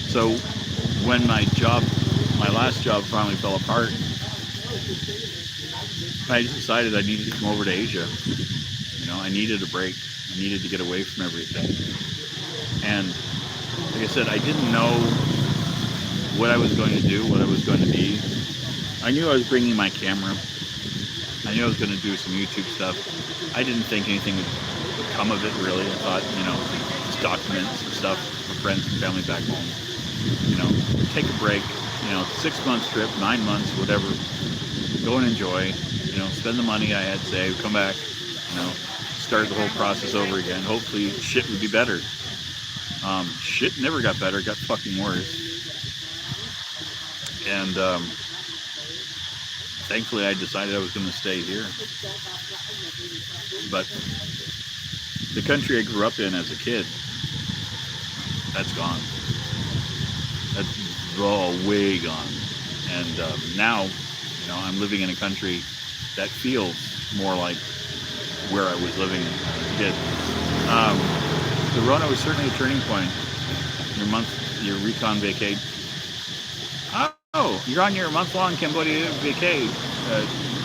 So when my last job finally fell apart, I just decided I needed to come over to Asia. You know, I needed a break. I needed to get away from everything. And like I said, I didn't know what I was going to do, what I was going to be. I knew I was bringing my camera. I knew I was going to do some YouTube stuff. I didn't think anything would come of it, really. I thought, you know, just document some stuff for friends and family back home. You know, take a break, you know, 6 months trip, 9 months, whatever. Go and enjoy, you know, spend the money I had saved, come back, you know, start the whole process over again. Hopefully shit would be better. Shit never got better, it got fucking worse. And thankfully I decided I was going to stay here. But the country I grew up in as a kid, that's gone. That's all way gone. And now, you know, I'm living in a country that feels more like where I was living as a kid. The Rona was certainly a turning point. Your recon vacay. Oh, you're on your month-long Cambodia vacay.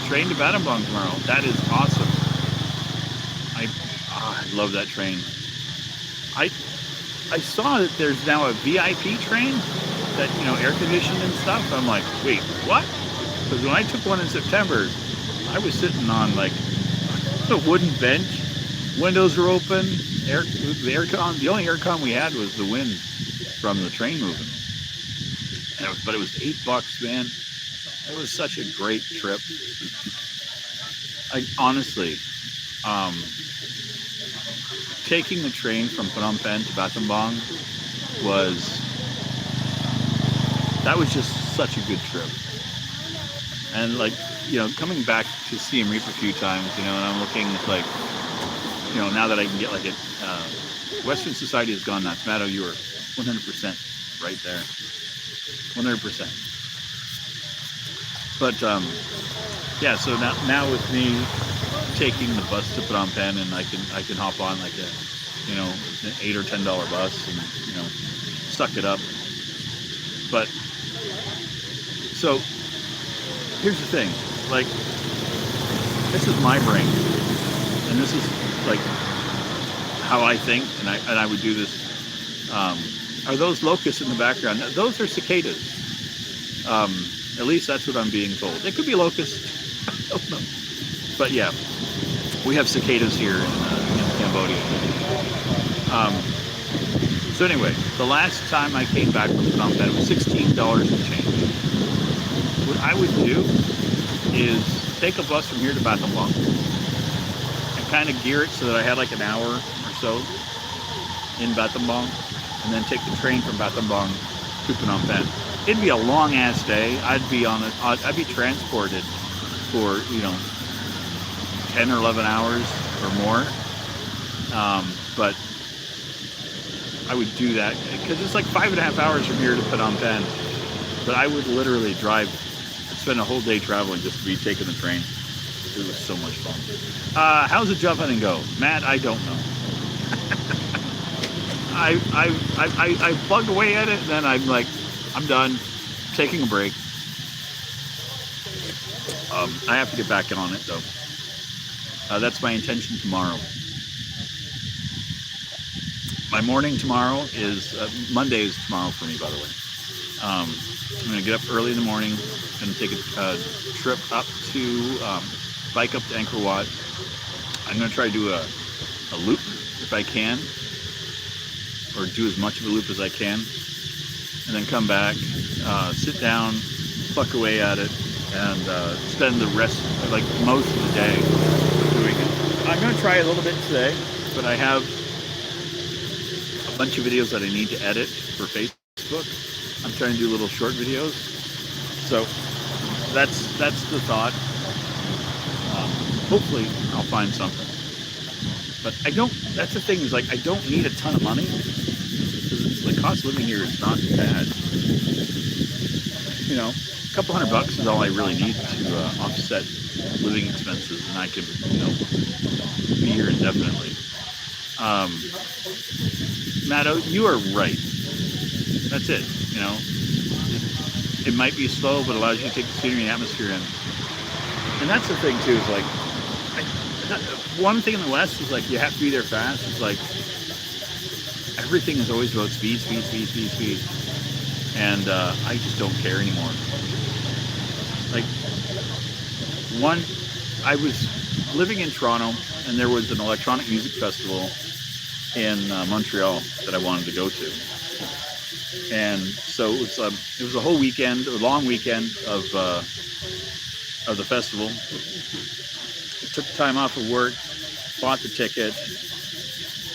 Train to Battambang tomorrow. That is awesome. I love that train. I saw that there's now a VIP train that, you know, air conditioned and stuff. I'm like, wait, what? Because when I took one in September, I was sitting on like a wooden bench. Windows were open. The only aircon we had was the wind from the train moving. But it was $8, man. It was such a great trip. I honestly, taking the train from Phnom Penh to Battambang was just such a good trip. And like, you know, coming back to Siem Reap a few times, you know, and I'm looking like, you know, now that I can get like Western society has gone nuts. Matto, you were 100% right there. 100%. But yeah, so now with me taking the bus to Phnom Penh, and I can hop on like a, you know, an $8 or $10 bus and, you know, suck it up. But so here's the thing, like, this is my brain, and this is like how I think, and I would do this. Are those locusts in the background? Those are cicadas. At least that's what I'm being told. It could be locusts. I don't know. But yeah, we have cicadas here in Cambodia. So anyway, the last time I came back from Phnom Penh, it was $16 and change. What I would do is take a bus from here to Battambang and kind of gear it so that I had like an hour or so in Battambang, and then take the train from Battambang to Phnom Penh. It'd be a long ass day. I'd be transported for 10 or 11 hours or more. But I would do that because it's like 5.5 hours from here to Phnom Penh. But I would literally spend a whole day traveling just to be taking the train. It was so much fun. How's the jump hunting go? Matt, I don't know. I plugged away at it, and then I'm like, I'm done. Taking a break. I have to get back on it though. That's my intention tomorrow. My morning tomorrow is Monday is tomorrow for me, by the way. I'm gonna get up early in the morning. Gonna take a trip up to bike up to Angkor Wat. I'm gonna try to do a loop if I can, or do as much of a loop as I can, and then come back, sit down, pluck away at it, and spend the rest, like most of the day, doing it. I'm going to try a little bit today, but I have a bunch of videos that I need to edit for Facebook. I'm trying to do little short videos, so that's the thought. Hopefully, I'll find something. But that's the thing, is like, I don't need a ton of money. The cost of living here is not bad. A couple $100 is all I really need to offset living expenses, and I can, be here indefinitely. Matto, you are right. That's it. It might be slow, but allows you to take the scenery and atmosphere in. And that's the thing too. Is like, one thing in the West is like you have to be there fast. It's like everything is always about speed. And I just don't care anymore. Like, I was living in Toronto, and there was an electronic music festival in Montreal that I wanted to go to. And so it was a whole weekend, a long weekend of the festival. I took time off of work, bought the ticket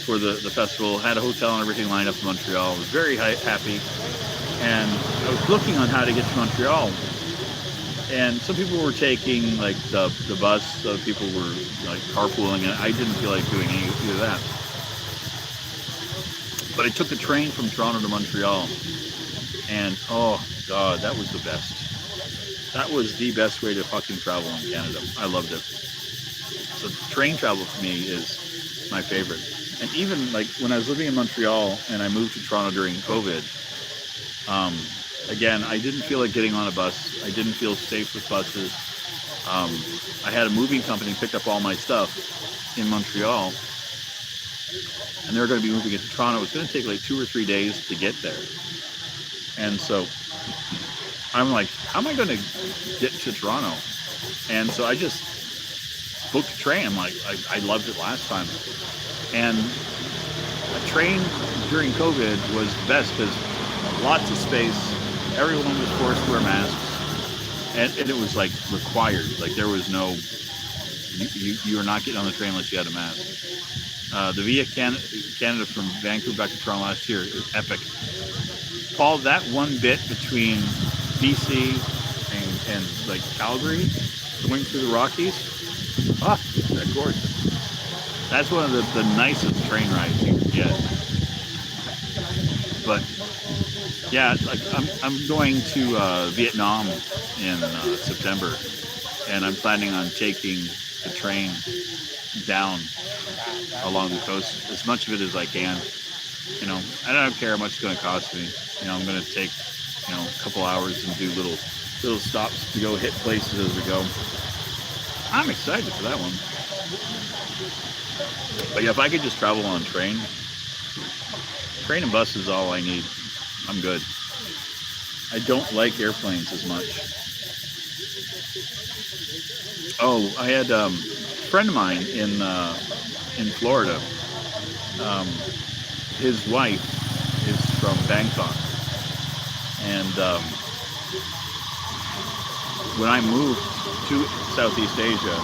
for the festival, had a hotel and everything lined up in Montreal. I was very happy. And I was looking on how to get to Montreal, and some people were taking like the bus, other people were like carpooling, and I didn't feel like doing any of that. But I took the train from Toronto to Montreal, and oh god, that was the best. That was the best way to fucking travel in Canada. I loved it. So train travel for me is my favorite. And even like when I was living in Montreal and I moved to Toronto during COVID, again, I didn't feel like getting on a bus. I didn't feel safe with buses. I had a moving company pick up all my stuff in Montreal, and they were going to be moving it to Toronto. It was going to take like 2 or 3 days to get there. And so I'm like, how am I going to get to Toronto? And so I just booked a train. I'm like, I loved it last time. And a train during COVID was the best because lots of space. Everyone was forced to wear masks, and it was like required. Like there was no, you were not getting on the train unless you had a mask. The Via Canada from Vancouver back to Toronto last year is epic. Paul, that one bit between BC and like Calgary, going through the Rockies, that's gorgeous. That's one of the nicest train rides you can get. But yeah, like I'm going to Vietnam in September, and I'm planning on taking the train down along the coast, as much of it as I can. I don't care how much it's going to cost me. I'm going to take a couple hours and do little stops to go hit places as we go. I'm excited for that one. But yeah, if I could just travel on train and bus is all I need. I'm good. I don't like airplanes as much. Oh, I had a friend of mine in Florida. His wife is from Bangkok, and when I moved to Southeast Asia,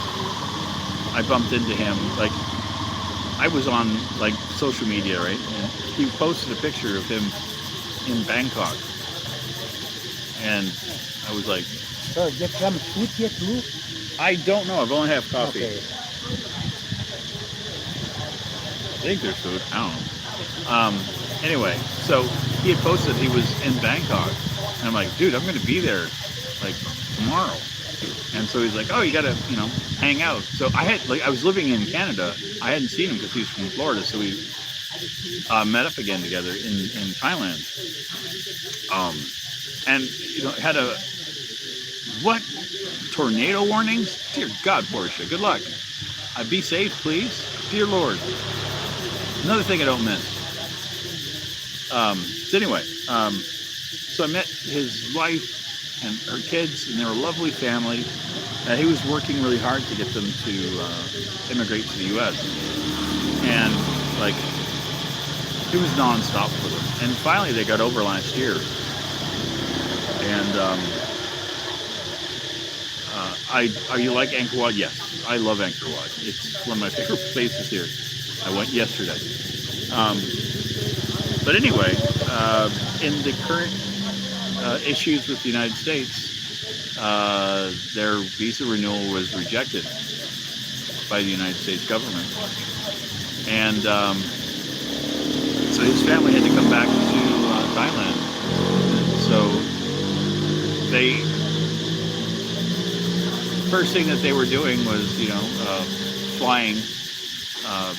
I bumped into him. Like, I was on like social media, right? And he posted a picture of him in Bangkok, and I was like, So get some food here too? I don't know. I've only had coffee. Okay. I think there's food. I don't know. Anyway, so he had posted he was in Bangkok, and I'm like, dude, I'm going to be there like tomorrow. And so he's like, oh, you got to, hang out. So I was living in Canada. I hadn't seen him because he's from Florida. So we met up again together in Thailand. And, had what? Tornado warnings? Dear God, Portia, good luck. Be safe, please. Dear Lord. Another thing I don't miss. So anyway, so I met his wife and her kids, and they were a lovely family. He was working really hard to get them to immigrate to the U.S. And, like, it was nonstop for them. And finally they got over last year. And, you like Angkor Wat? Yes, I love Angkor Wat. It's one of my favorite places here. I went yesterday. But anyway, in the current issues with the United States, their visa renewal was rejected by the United States government. And so his family had to come back to Thailand. So first thing that they were doing was, flying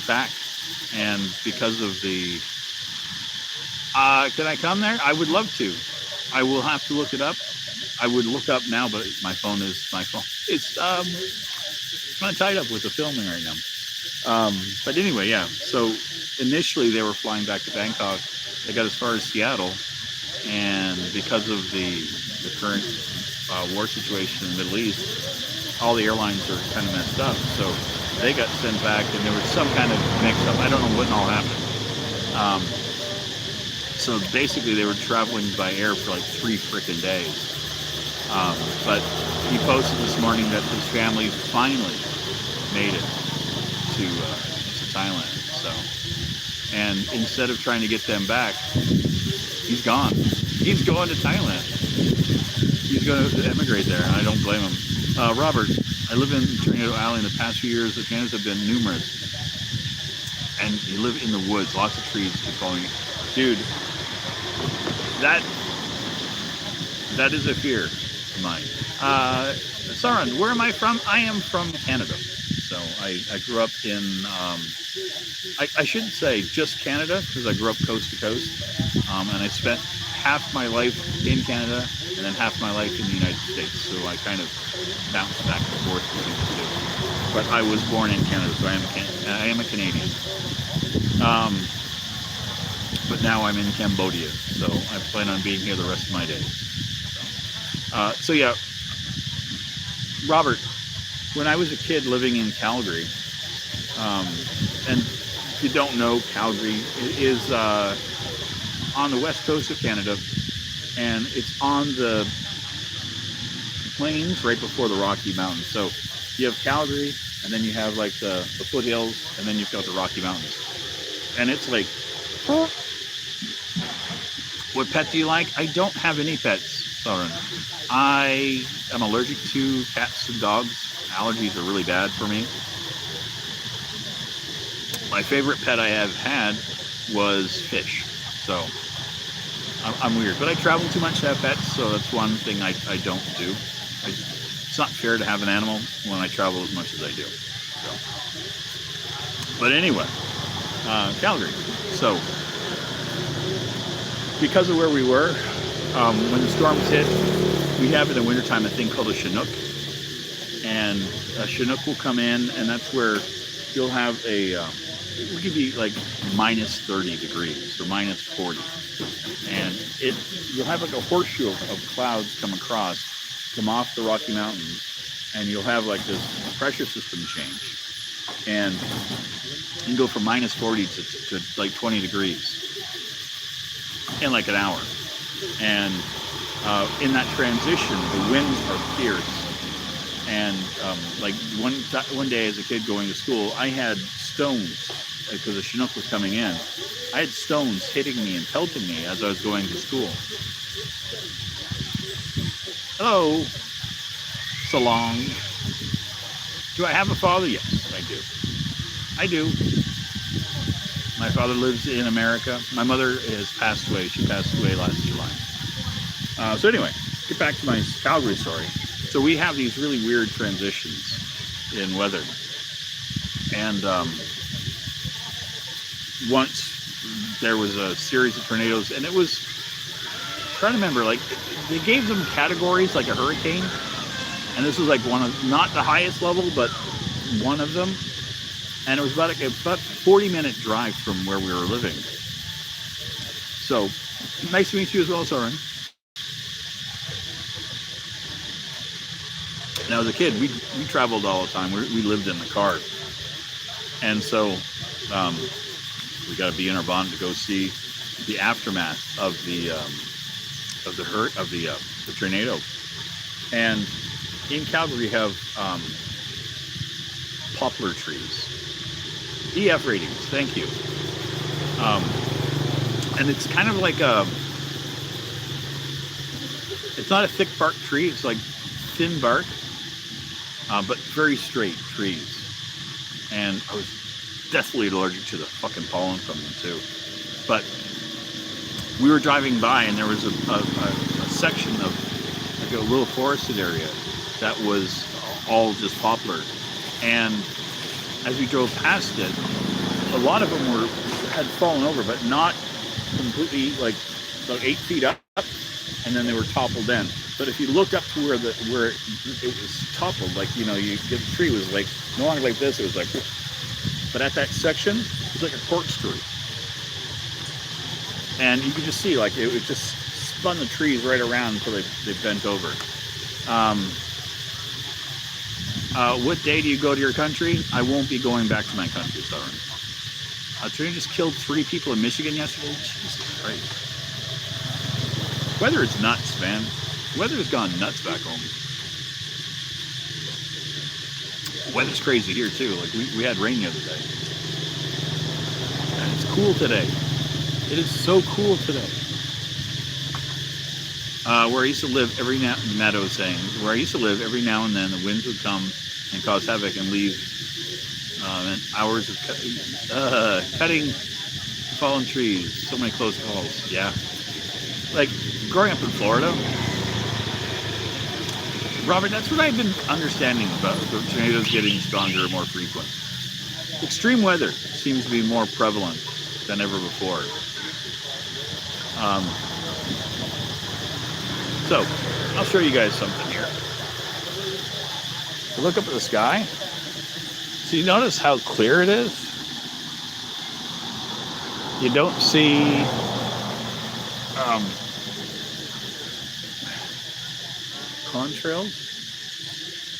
back. And because of the, can I come there? I would love to. I will have to look it up. I would look up now, but my phone. It's kind of tied up with the filming right now. But anyway, yeah. So initially they were flying back to Bangkok. They got as far as Seattle, and because of the current war situation in the Middle East, all the airlines are kind of messed up. So they got sent back, and there was some kind of mix-up. I don't know what all happened. So basically they were traveling by air for like 3 frickin' days. But he posted this morning that his family finally made it to Thailand. So, and instead of trying to get them back, he's gone. He's going to Thailand. He's going to emigrate there, and I don't blame him. Robert, I live in Tornado Alley. In the past few years, the tornadoes have been numerous. And you live in the woods, lots of trees keep falling. Dude, that is a fear of mine. Saran, where am I from? I am from Canada. So I grew up in, I shouldn't say just Canada, because I grew up coast to coast. And I spent half my life in Canada and then half my life in the United States. So I kind of bounced back and forth between the two. But I was born in Canada, so I am a Canadian. But now I'm in Cambodia, so I plan on being here the rest of my days. So yeah, Robert, when I was a kid living in Calgary, and if you don't know, Calgary is on the west coast of Canada, and it's on the plains right before the Rocky Mountains. So you have Calgary, and then you have like the foothills, and then you've got the Rocky Mountains. And it's like, what pet do you like? I don't have any pets, Soren. I am allergic to cats and dogs. Allergies are really bad for me. My favorite pet I have had was fish. So I'm weird, but I travel too much to have pets, so that's one thing I don't do. It's not fair to have an animal when I travel as much as I do. So. But anyway, Calgary. So because of where we were, when the storms hit, we have in the wintertime a thing called a Chinook. And a Chinook will come in, and that's where you'll have it could be like minus 30 degrees or minus 40. And you'll have like a horseshoe of clouds come across, come off the Rocky Mountains, and you'll have like this pressure system change, and you can go from minus 40 to like 20 degrees in like an hour. And in that transition, the winds are fierce. And like one day as a kid going to school, I had stones, because the Chinook was coming in. I had stones hitting me and pelting me as I was going to school. Hello, Salong. Do I have a father? Yes, I do. I do. My father lives in America. My mother has passed away. She passed away last July. So anyway, get back to my Calgary story. So we have these really weird transitions in weather. And once there was a series of tornadoes, and it was, I'm trying to remember, like they gave them categories like a hurricane. And this was like one of, not the highest level, but one of them. And it was about 40-minute drive from where we were living. So, nice to meet you as well, Soren. Now, as a kid, we traveled all the time. We lived in the car. And so, we got to be in our bond to go see the aftermath of the tornado. And in Calgary, we have poplar trees. EF ratings, thank you. And it's kind of like it's not a thick bark tree, it's like thin bark, but very straight trees. And I was deathly allergic to the fucking pollen from them too. But we were driving by, and there was a section of like a little forested area that was all just poplar. And as we drove past it, a lot of them had fallen over, but not completely, like about 8 feet up, and then they were toppled in. But if you look up to where it was toppled, like, you know, the tree was like no longer like this, it was like, but at that section, it was like a corkscrew. And you could just see, like, it just spun the trees right around until they bent over. What day do you go to your country? I won't be going back to my country, sorry. A train just killed 3 people in Michigan yesterday. Jesus Christ. Weather is nuts, man. Weather's gone nuts back home. Weather's crazy here too. Like we had rain the other day. And it's cool today. It is so cool today. Where I used to live every now, Matt was saying, where I used to live every now and then the winds would come and cause havoc and leave and hours of cutting fallen trees. So many close calls. Yeah. Like growing up in Florida, Robert, that's what I've been understanding about the tornadoes getting stronger, more frequent. Extreme weather seems to be more prevalent than ever before. So, I'll show you guys something here. Look up at the sky. So you notice how clear it is? You don't see contrails.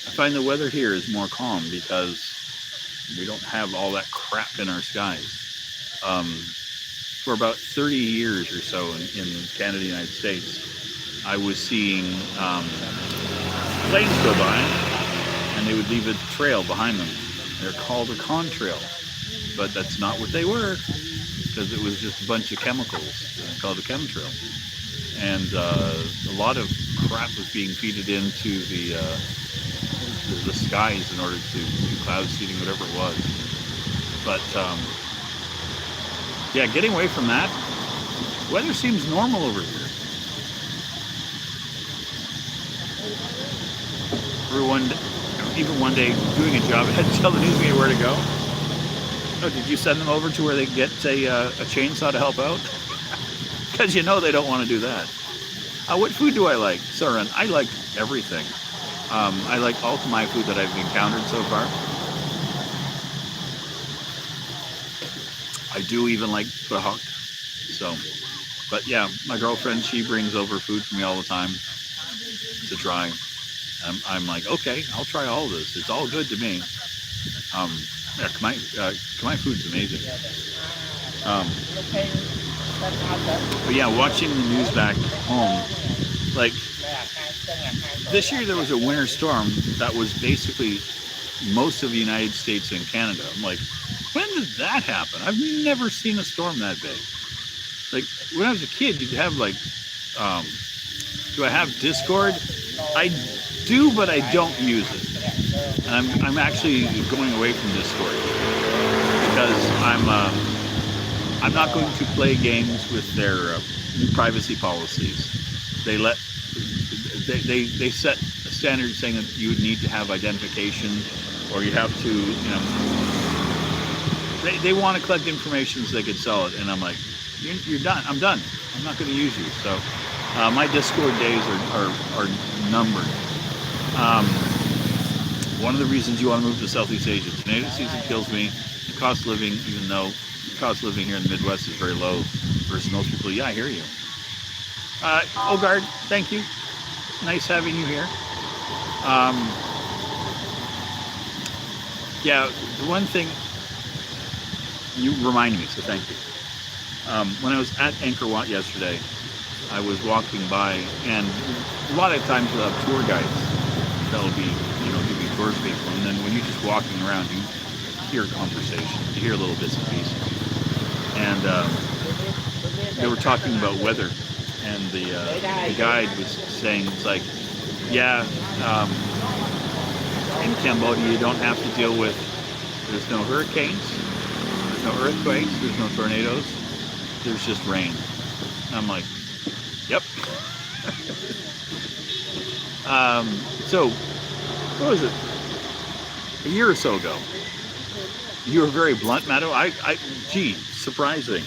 I find the weather here is more calm because we don't have all that crap in our skies. For about 30 years or so in Canada, United States, I was seeing planes go by, and they would leave a trail behind them. They're called a contrail, but that's not what they were, because it was just a bunch of chemicals called a chemtrail. And a lot of crap was being feeded into the skies in order to do cloud seeding, whatever it was. But yeah, getting away from that, weather seems normal over here. Even one day doing a job, I had to tell the news media where to go. Oh, did you send them over to where they get a chainsaw to help out? Because you know they don't want to do that. What food do I like? Soren, I like everything. I like all of my food that I've encountered so far. I do even like bahak. So, but yeah, my girlfriend, she brings over food for me all the time to try. I'm like, okay, I'll try all of this. It's all good to me. Yeah, Khmer food's amazing. But yeah, watching the news back home, like this year there was a winter storm that was basically most of the United States and Canada. I'm like, when did that happen? I've never seen a storm that big. Like when I was a kid, you'd have like, do I have Discord? I do, but I don't use it. And I'm actually going away from Discord because I'm not going to play games with their privacy policies. They set a standard saying that you would need to have identification, or you have to, you know, they want to collect information so they could sell it. And I'm like, you're done. I'm done. I'm not going to use you. So my Discord days are numbered. One of the reasons you want to move to Southeast Asia, tomato season kills me. The cost of living, even though the cost of living here in the Midwest is very low versus most people. Yeah, I hear you. Ogard, thank you. Nice having you here. Yeah, the one thing you reminded me, so thank you. When I was at Angkor Wat yesterday, I was walking by, and a lot of times we'll have tour guides that'll be, you know, give you tours people, and then when you're just walking around, you hear conversation, you hear little bits and pieces. And they were talking about weather, and the guide was saying, it's like, yeah, in Cambodia you don't have to deal with, there's no hurricanes, there's no earthquakes, there's no tornadoes, there's just rain. And I'm like, yep. So, what was it? A year or so ago, you were very blunt, Maddo. Gee, surprising.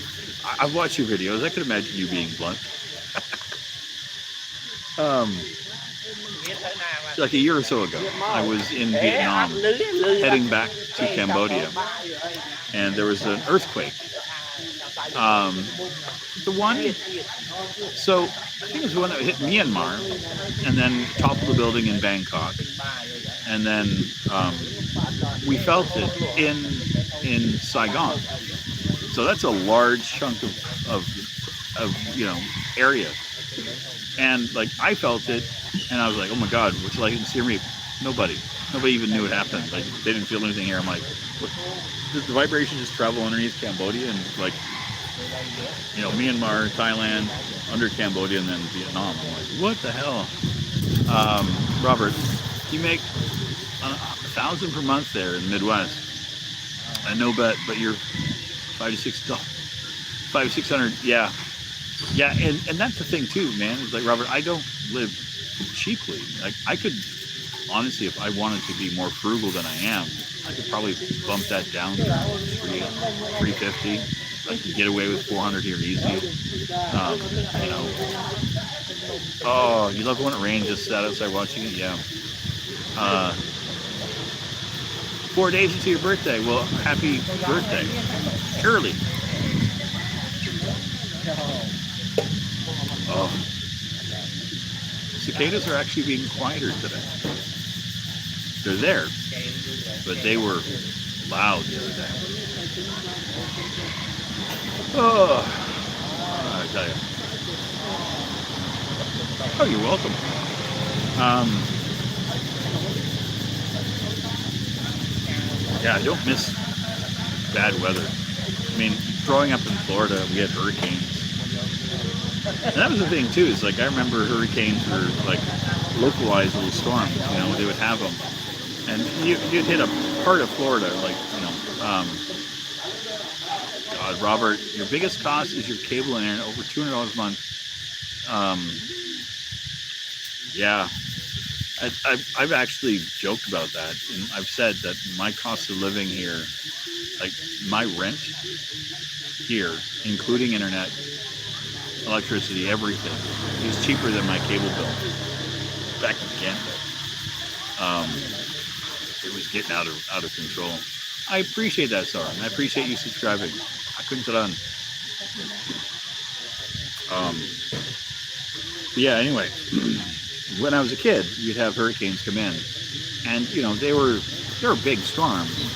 I've watched your videos. I could imagine you being blunt. Like a year or so ago, I was in Vietnam, heading back to Cambodia, and there was an earthquake. So I think it was the one that hit Myanmar, and then toppled the building in Bangkok, and then we felt it in Saigon. So that's a large chunk of you know, area. And like I felt it, and I was like, oh my God, what's it like in Siem Reap? Nobody even knew it happened. Like they didn't feel anything here. I'm like, what? Does the vibration just travel underneath Cambodia and like, you know, Myanmar, Thailand, under Cambodia, and then Vietnam? I'm like, what the hell? Robert, you make $1,000 per month there in the Midwest. I know, but you're $500 to $600. Yeah. And that's the thing too, man. It's like, Robert, I don't live cheaply. Like I could, honestly, if I wanted to be more frugal than I am, I could probably bump that down to $350. I could get away with $400 here easy. You know. Oh, you love when it rains, just sat outside watching it? Yeah. 4 days until your birthday. Well, happy birthday. Early. Oh. Cicadas are actually being quieter today. They're there, but they were loud the other day. Oh, I tell you. Oh, you're welcome. Yeah, I don't miss bad weather. I mean, growing up in Florida, we had hurricanes. And that was the thing too, is like I remember hurricanes were like localized little storms, you know, they would have them. And you'd hit a part of Florida, like, you know, God, Robert, your biggest cost is your cable and internet, over $200 a month. Yeah, I've actually joked about that, and I've said that my cost of living here, like my rent here, including internet, electricity, everything, is cheaper than my cable bill back in Canada. It was getting out of control. I appreciate that, Sarah, and I appreciate you subscribing. I couldn't sit on. But yeah, anyway, when I was a kid, you'd have hurricanes come in, and they were big storms,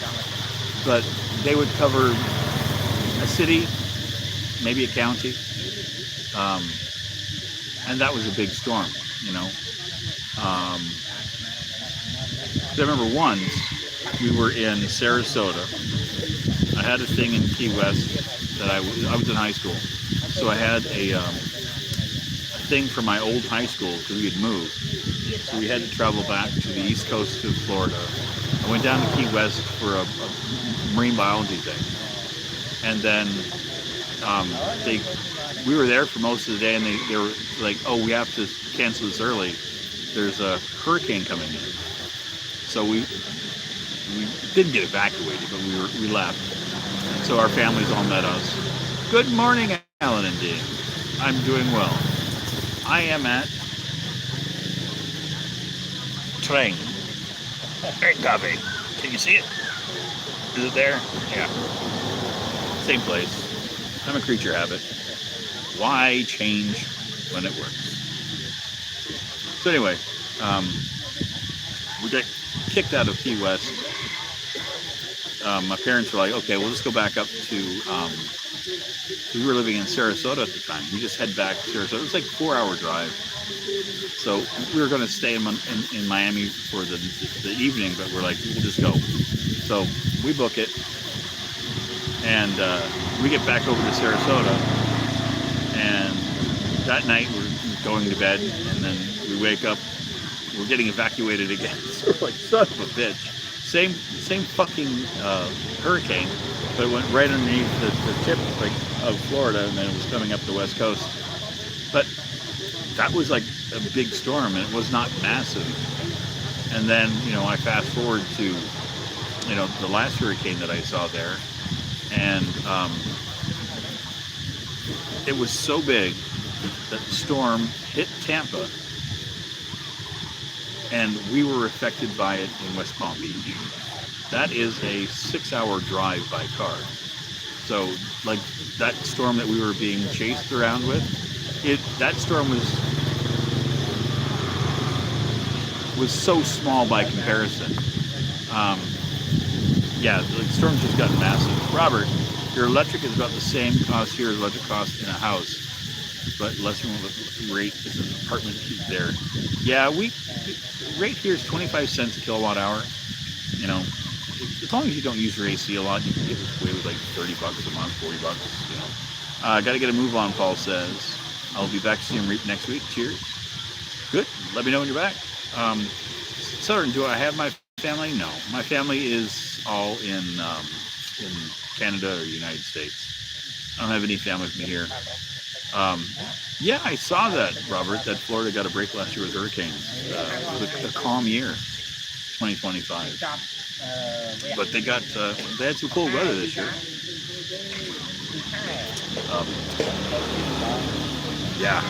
but they would cover a city, maybe a county, and that was a big storm. I remember once we were in Sarasota. I had a thing in Key West that I was in high school, so I had a thing for my old high school because we had moved, so we had to travel back to the east coast of Florida. I went down to Key West for a marine biology thing, and then we were there for most of the day, and they were like, "Oh, we have to cancel this early. There's a hurricane coming in." So we didn't get evacuated, but we left. So our families all met us. Good morning, Alan and Dean. I'm doing well. I am at Train. Train Coffee. Can you see it? Is it there? Yeah. Same place. I'm a creature habit. Why change when it works? So anyway, we got kicked out of Key West. My parents were like, okay, we'll just go back up to, we were living in Sarasota at the time. We just head back to Sarasota. It was like a 4-hour drive. So we were going to stay in Miami for the evening, but we're like, we'll just go. So we book it, and we get back over to Sarasota, and that night we're going to bed, and then we wake up, we're getting evacuated again. So we're like, son of a bitch. Same fucking hurricane, but it went right underneath the tip of Florida, and then it was coming up the west coast. But that was like a big storm, and it was not massive. And then I fast forward to the last hurricane that I saw there, and it was so big that the storm hit Tampa, and we were affected by it in West Palm Beach. That is a 6-hour drive by car. So, like, that storm that we were being chased around with, that storm was so small by comparison. The storm's just gotten massive. Robert, your electric is about the same cost here as electric cost in a house, but less than what rate is an apartment there. Yeah, rate here is 25 cents a kilowatt hour. As long as you don't use your AC a lot, you can get away with like $30 a month, $40. Got to get a move on, Paul says. I'll be back to Siem Reap next week. Cheers. Good. Let me know when you're back. Southern, do I have my family? No. My family is all in Canada or United States. I don't have any family with me here. Yeah, I saw that, Robert, that Florida got a break last year with hurricanes. It was a calm year, 2025. But they had some cold weather this year. Yeah.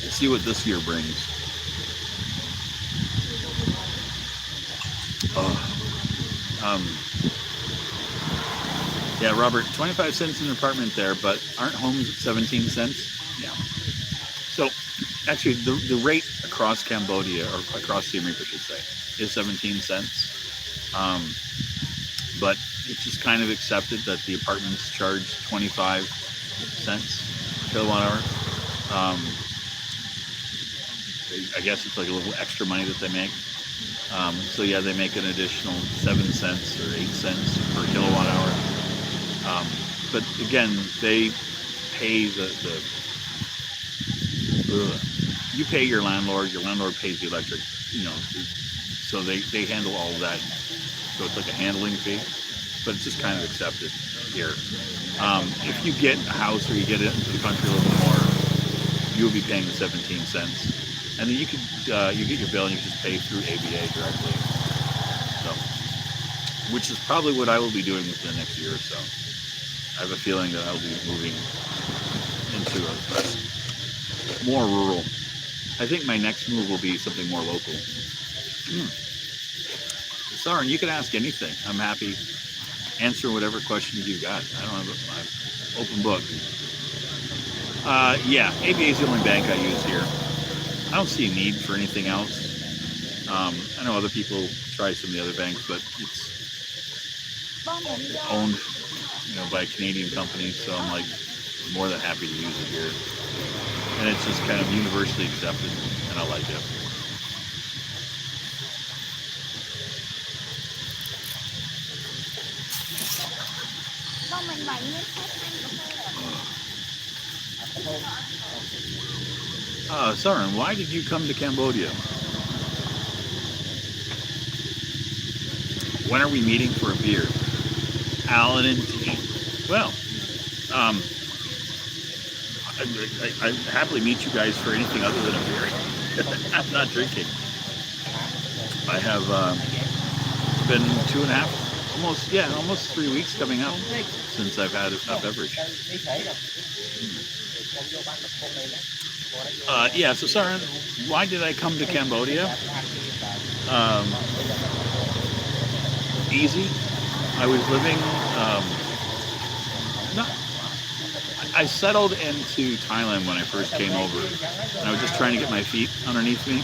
Let's see what this year brings. Yeah, Robert, 25 cents an apartment there, but aren't homes at 17 cents? Yeah. So, actually, the rate across Cambodia, or across Siem Reap, I should say, is 17 cents. But it's just kind of accepted that the apartments charge 25 cents kilowatt hour. I guess it's like a little extra money that they make. So yeah, they make an additional 7 cents or 8 cents per kilowatt hour. But again, they pay you pay your landlord pays the electric, so they handle all of that. So it's like a handling fee, but it's just kind of accepted here. If you get a house or you get into the country a little bit more, you'll be paying the 17 cents. And then you get your bill and you just pay through ABA directly. So, which is probably what I will be doing within the next year or so. I have a feeling that I'll be moving into a more rural. I think my next move will be something more local. Sorry, you can ask anything. I'm happy answer whatever questions you got. I don't have an open book. Yeah, ABA is the only bank I use here. I don't see a need for anything else. I know other people try some of the other banks, but it's owned, by a Canadian company, so I'm like more than happy to use it here. And it's just kind of universally accepted, and I like it. Soren, why did you come to Cambodia? When are we meeting for a beer? Alan and Dean. Well, I happily meet you guys for anything other than a beer. I'm not drinking. I have it's been 2.5, almost 3 weeks coming up since I've had a beverage. So Soren, why did I come to Cambodia? Easy. I was living, I settled into Thailand when I first came over, and I was just trying to get my feet underneath me.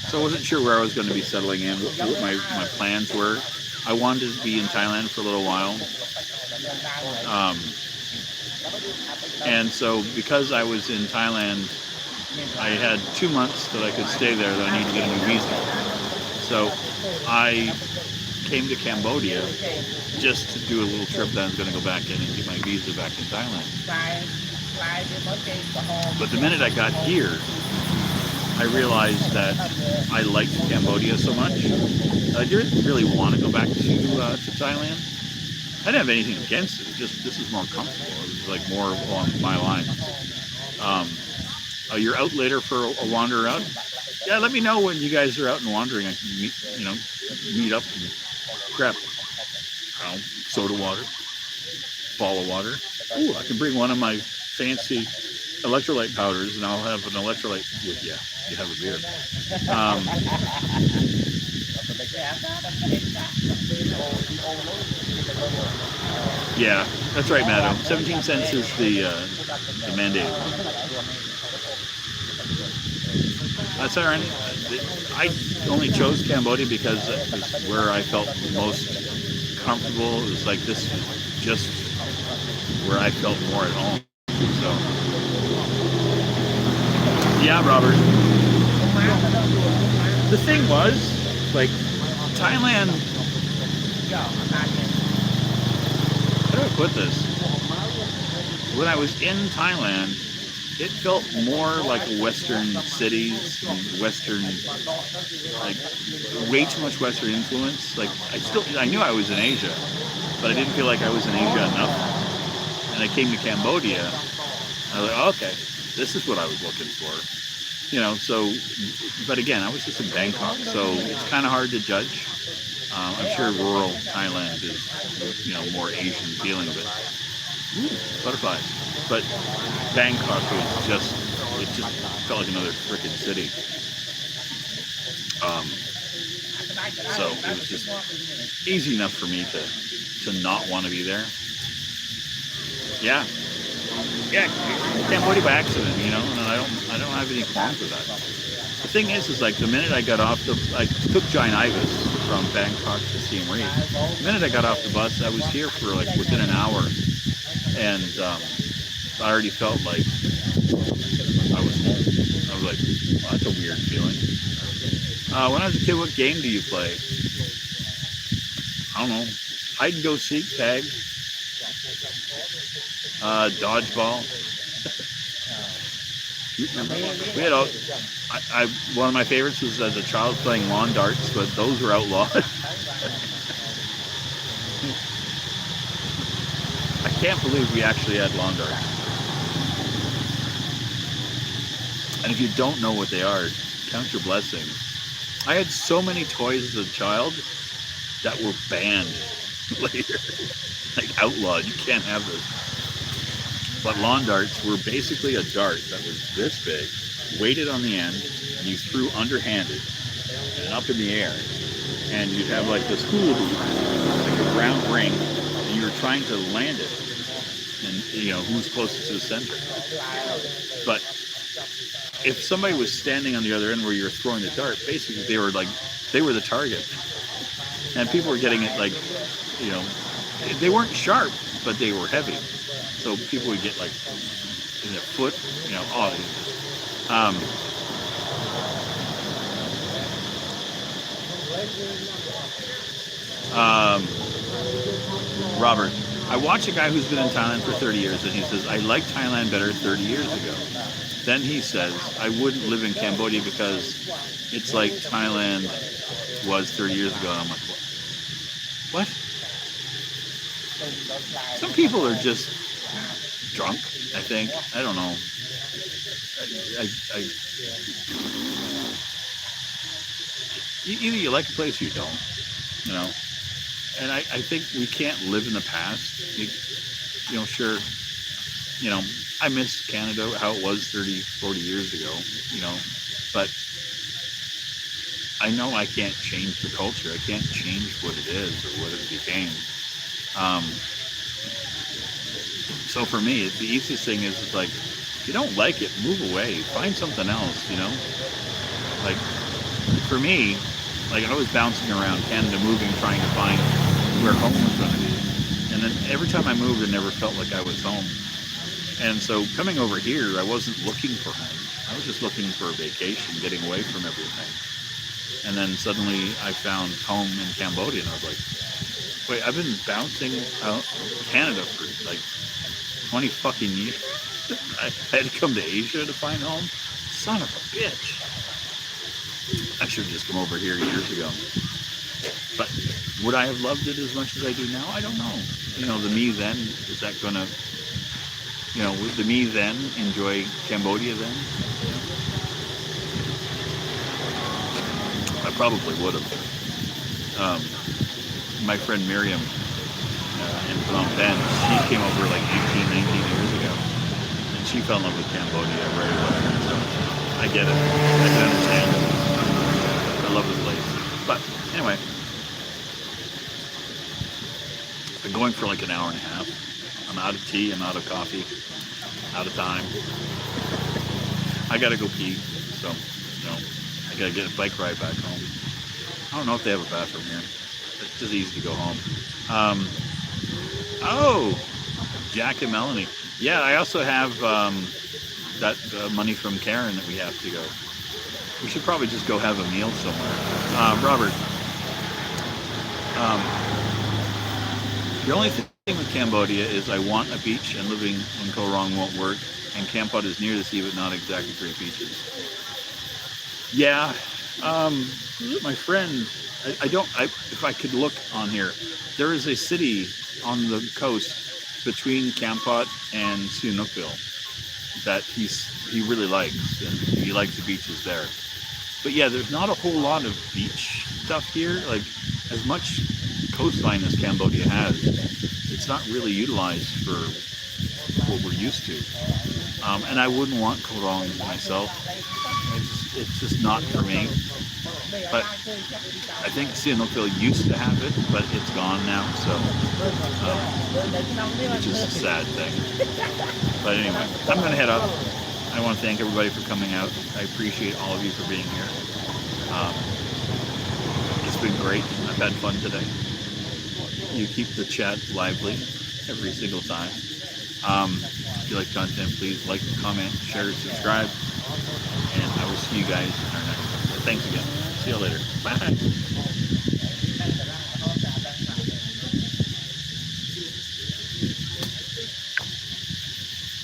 So I wasn't sure where I was going to be settling in, what my plans were. I wanted to be in Thailand for a little while. And so because I was in Thailand, I had 2 months that I could stay there that I needed to get a new visa. So I came to Cambodia just to do a little trip that I was going to go back in and get my visa back in Thailand. But the minute I got here, I realized that I liked Cambodia so much that I didn't really want to go back to Thailand. I didn't have anything against it. Just this is more comfortable. It was like more along my lines. You're out later for a wander out? Yeah, let me know when you guys are out and wandering. I can meet up and grab soda water, ball of water. Ooh, I can bring one of my fancy electrolyte powders, and I'll have an electrolyte with you. You have a beer. Yeah, that's right, Madam. 17 cents is the mandate. That's all right. I only chose Cambodia because it was where I felt most comfortable. It was like this was just where I felt more at home. So, yeah, Robert. The thing was, like, Thailand. How do I put this? When I was in Thailand, it felt more like Western cities and Western, like way too much Western influence. Like I knew I was in Asia, but I didn't feel like I was in Asia enough. And I came to Cambodia, and I was like, oh, okay, this is what I was looking for. So, but again, I was just in Bangkok, so it's kind of hard to judge. I'm sure rural Thailand is, more Asian feeling, but butterflies. But Bangkok was it just felt like another freaking city. So it was just easy enough for me to not want to be there. Yeah, Cambodia by accident, and I don't have any qualms with that. The thing is like the minute I got off I took Giant Ibis from Bangkok to Siem Reap. The minute I got off the bus, I was here for like within an hour, and I already felt like I was home. I was like, well, that's a weird feeling. When I was a kid, what game do you play? I don't know. Hide and go seek, tag, dodgeball. We had one of my favorites was as a child playing lawn darts, but those were outlawed. I can't believe we actually had lawn darts. And if you don't know what they are, count your blessings. I had so many toys as a child that were banned later, like outlawed. You can't have this. But lawn darts were basically a dart that was this big, weighted on the end, and you threw underhanded and up in the air. And you'd have like this hula hoop, like a round ring, and you were trying to land it. and who's closest to the center. But if somebody was standing on the other end where you were throwing the dart, basically they were the target, and people were getting it they weren't sharp, but they were heavy, so people would get in their foot, Robert, I watch a guy who's been in Thailand for 30 years, and he says, I liked Thailand better 30 years ago. Then he says, I wouldn't live in Cambodia because it's like Thailand was 30 years ago. And I'm like, what? Some people are just drunk, I think. I don't know. Either you like a place or you don't, And I think we can't live in the past. Sure, I miss Canada, how it was 30, 40 years ago, but I know I can't change the culture. I can't change what it is or what it became. So for me, the easiest thing is if you don't like it, move away, find something else, for me, I was bouncing around Canada, moving, trying to find where home was going to be. And then every time I moved, it never felt like I was home. And so coming over here, I wasn't looking for home. I was just looking for a vacation, getting away from everything. And then suddenly I found home in Cambodia, and I was like, wait, I've been bouncing out Canada for 20 fucking years. I had to come to Asia to find home? Son of a bitch. I should have just come over here years ago. But would I have loved it as much as I do now? I don't know. The me then, is that going to, would the me then enjoy Cambodia then? I probably would have. My friend Miriam in Phnom Penh, she came over 18, 19 years ago. And she fell in love with Cambodia right away. So I get it. I can understand it. I love the place. But anyway, been going for an hour and a half. I'm out of tea, I'm out of coffee, out of time. I gotta go pee, so I gotta get a bike ride back home. I don't know if they have a bathroom here. It's just easy to go home. Jack and Melanie. Yeah, I also have that money from Karen that we have to go. We should probably just go have a meal somewhere. Robert, the only thing with Cambodia is I want a beach, and living in Koh Rong won't work, and Kampot is near the sea but not exactly great beaches. Yeah, my friend, if I could look on here, there is a city on the coast between Kampot and Sihanoukville that he really likes, and he likes the beaches there. But yeah, there's not a whole lot of beach stuff here. As much coastline as Cambodia has, it's not really utilized for what we're used to. And I wouldn't want Koh Rong myself. It's just not for me. But I think Sihanoukville used to have it, but it's gone now, so which is a sad thing. But anyway, I'm going to head up. I want to thank everybody for coming out. I appreciate all of you for being here. It's been great. I've had fun today. You keep the chat lively every single time. If you like content, please like, comment, share, subscribe. And I will see you guys in our next one. Thanks again. See you later. Bye.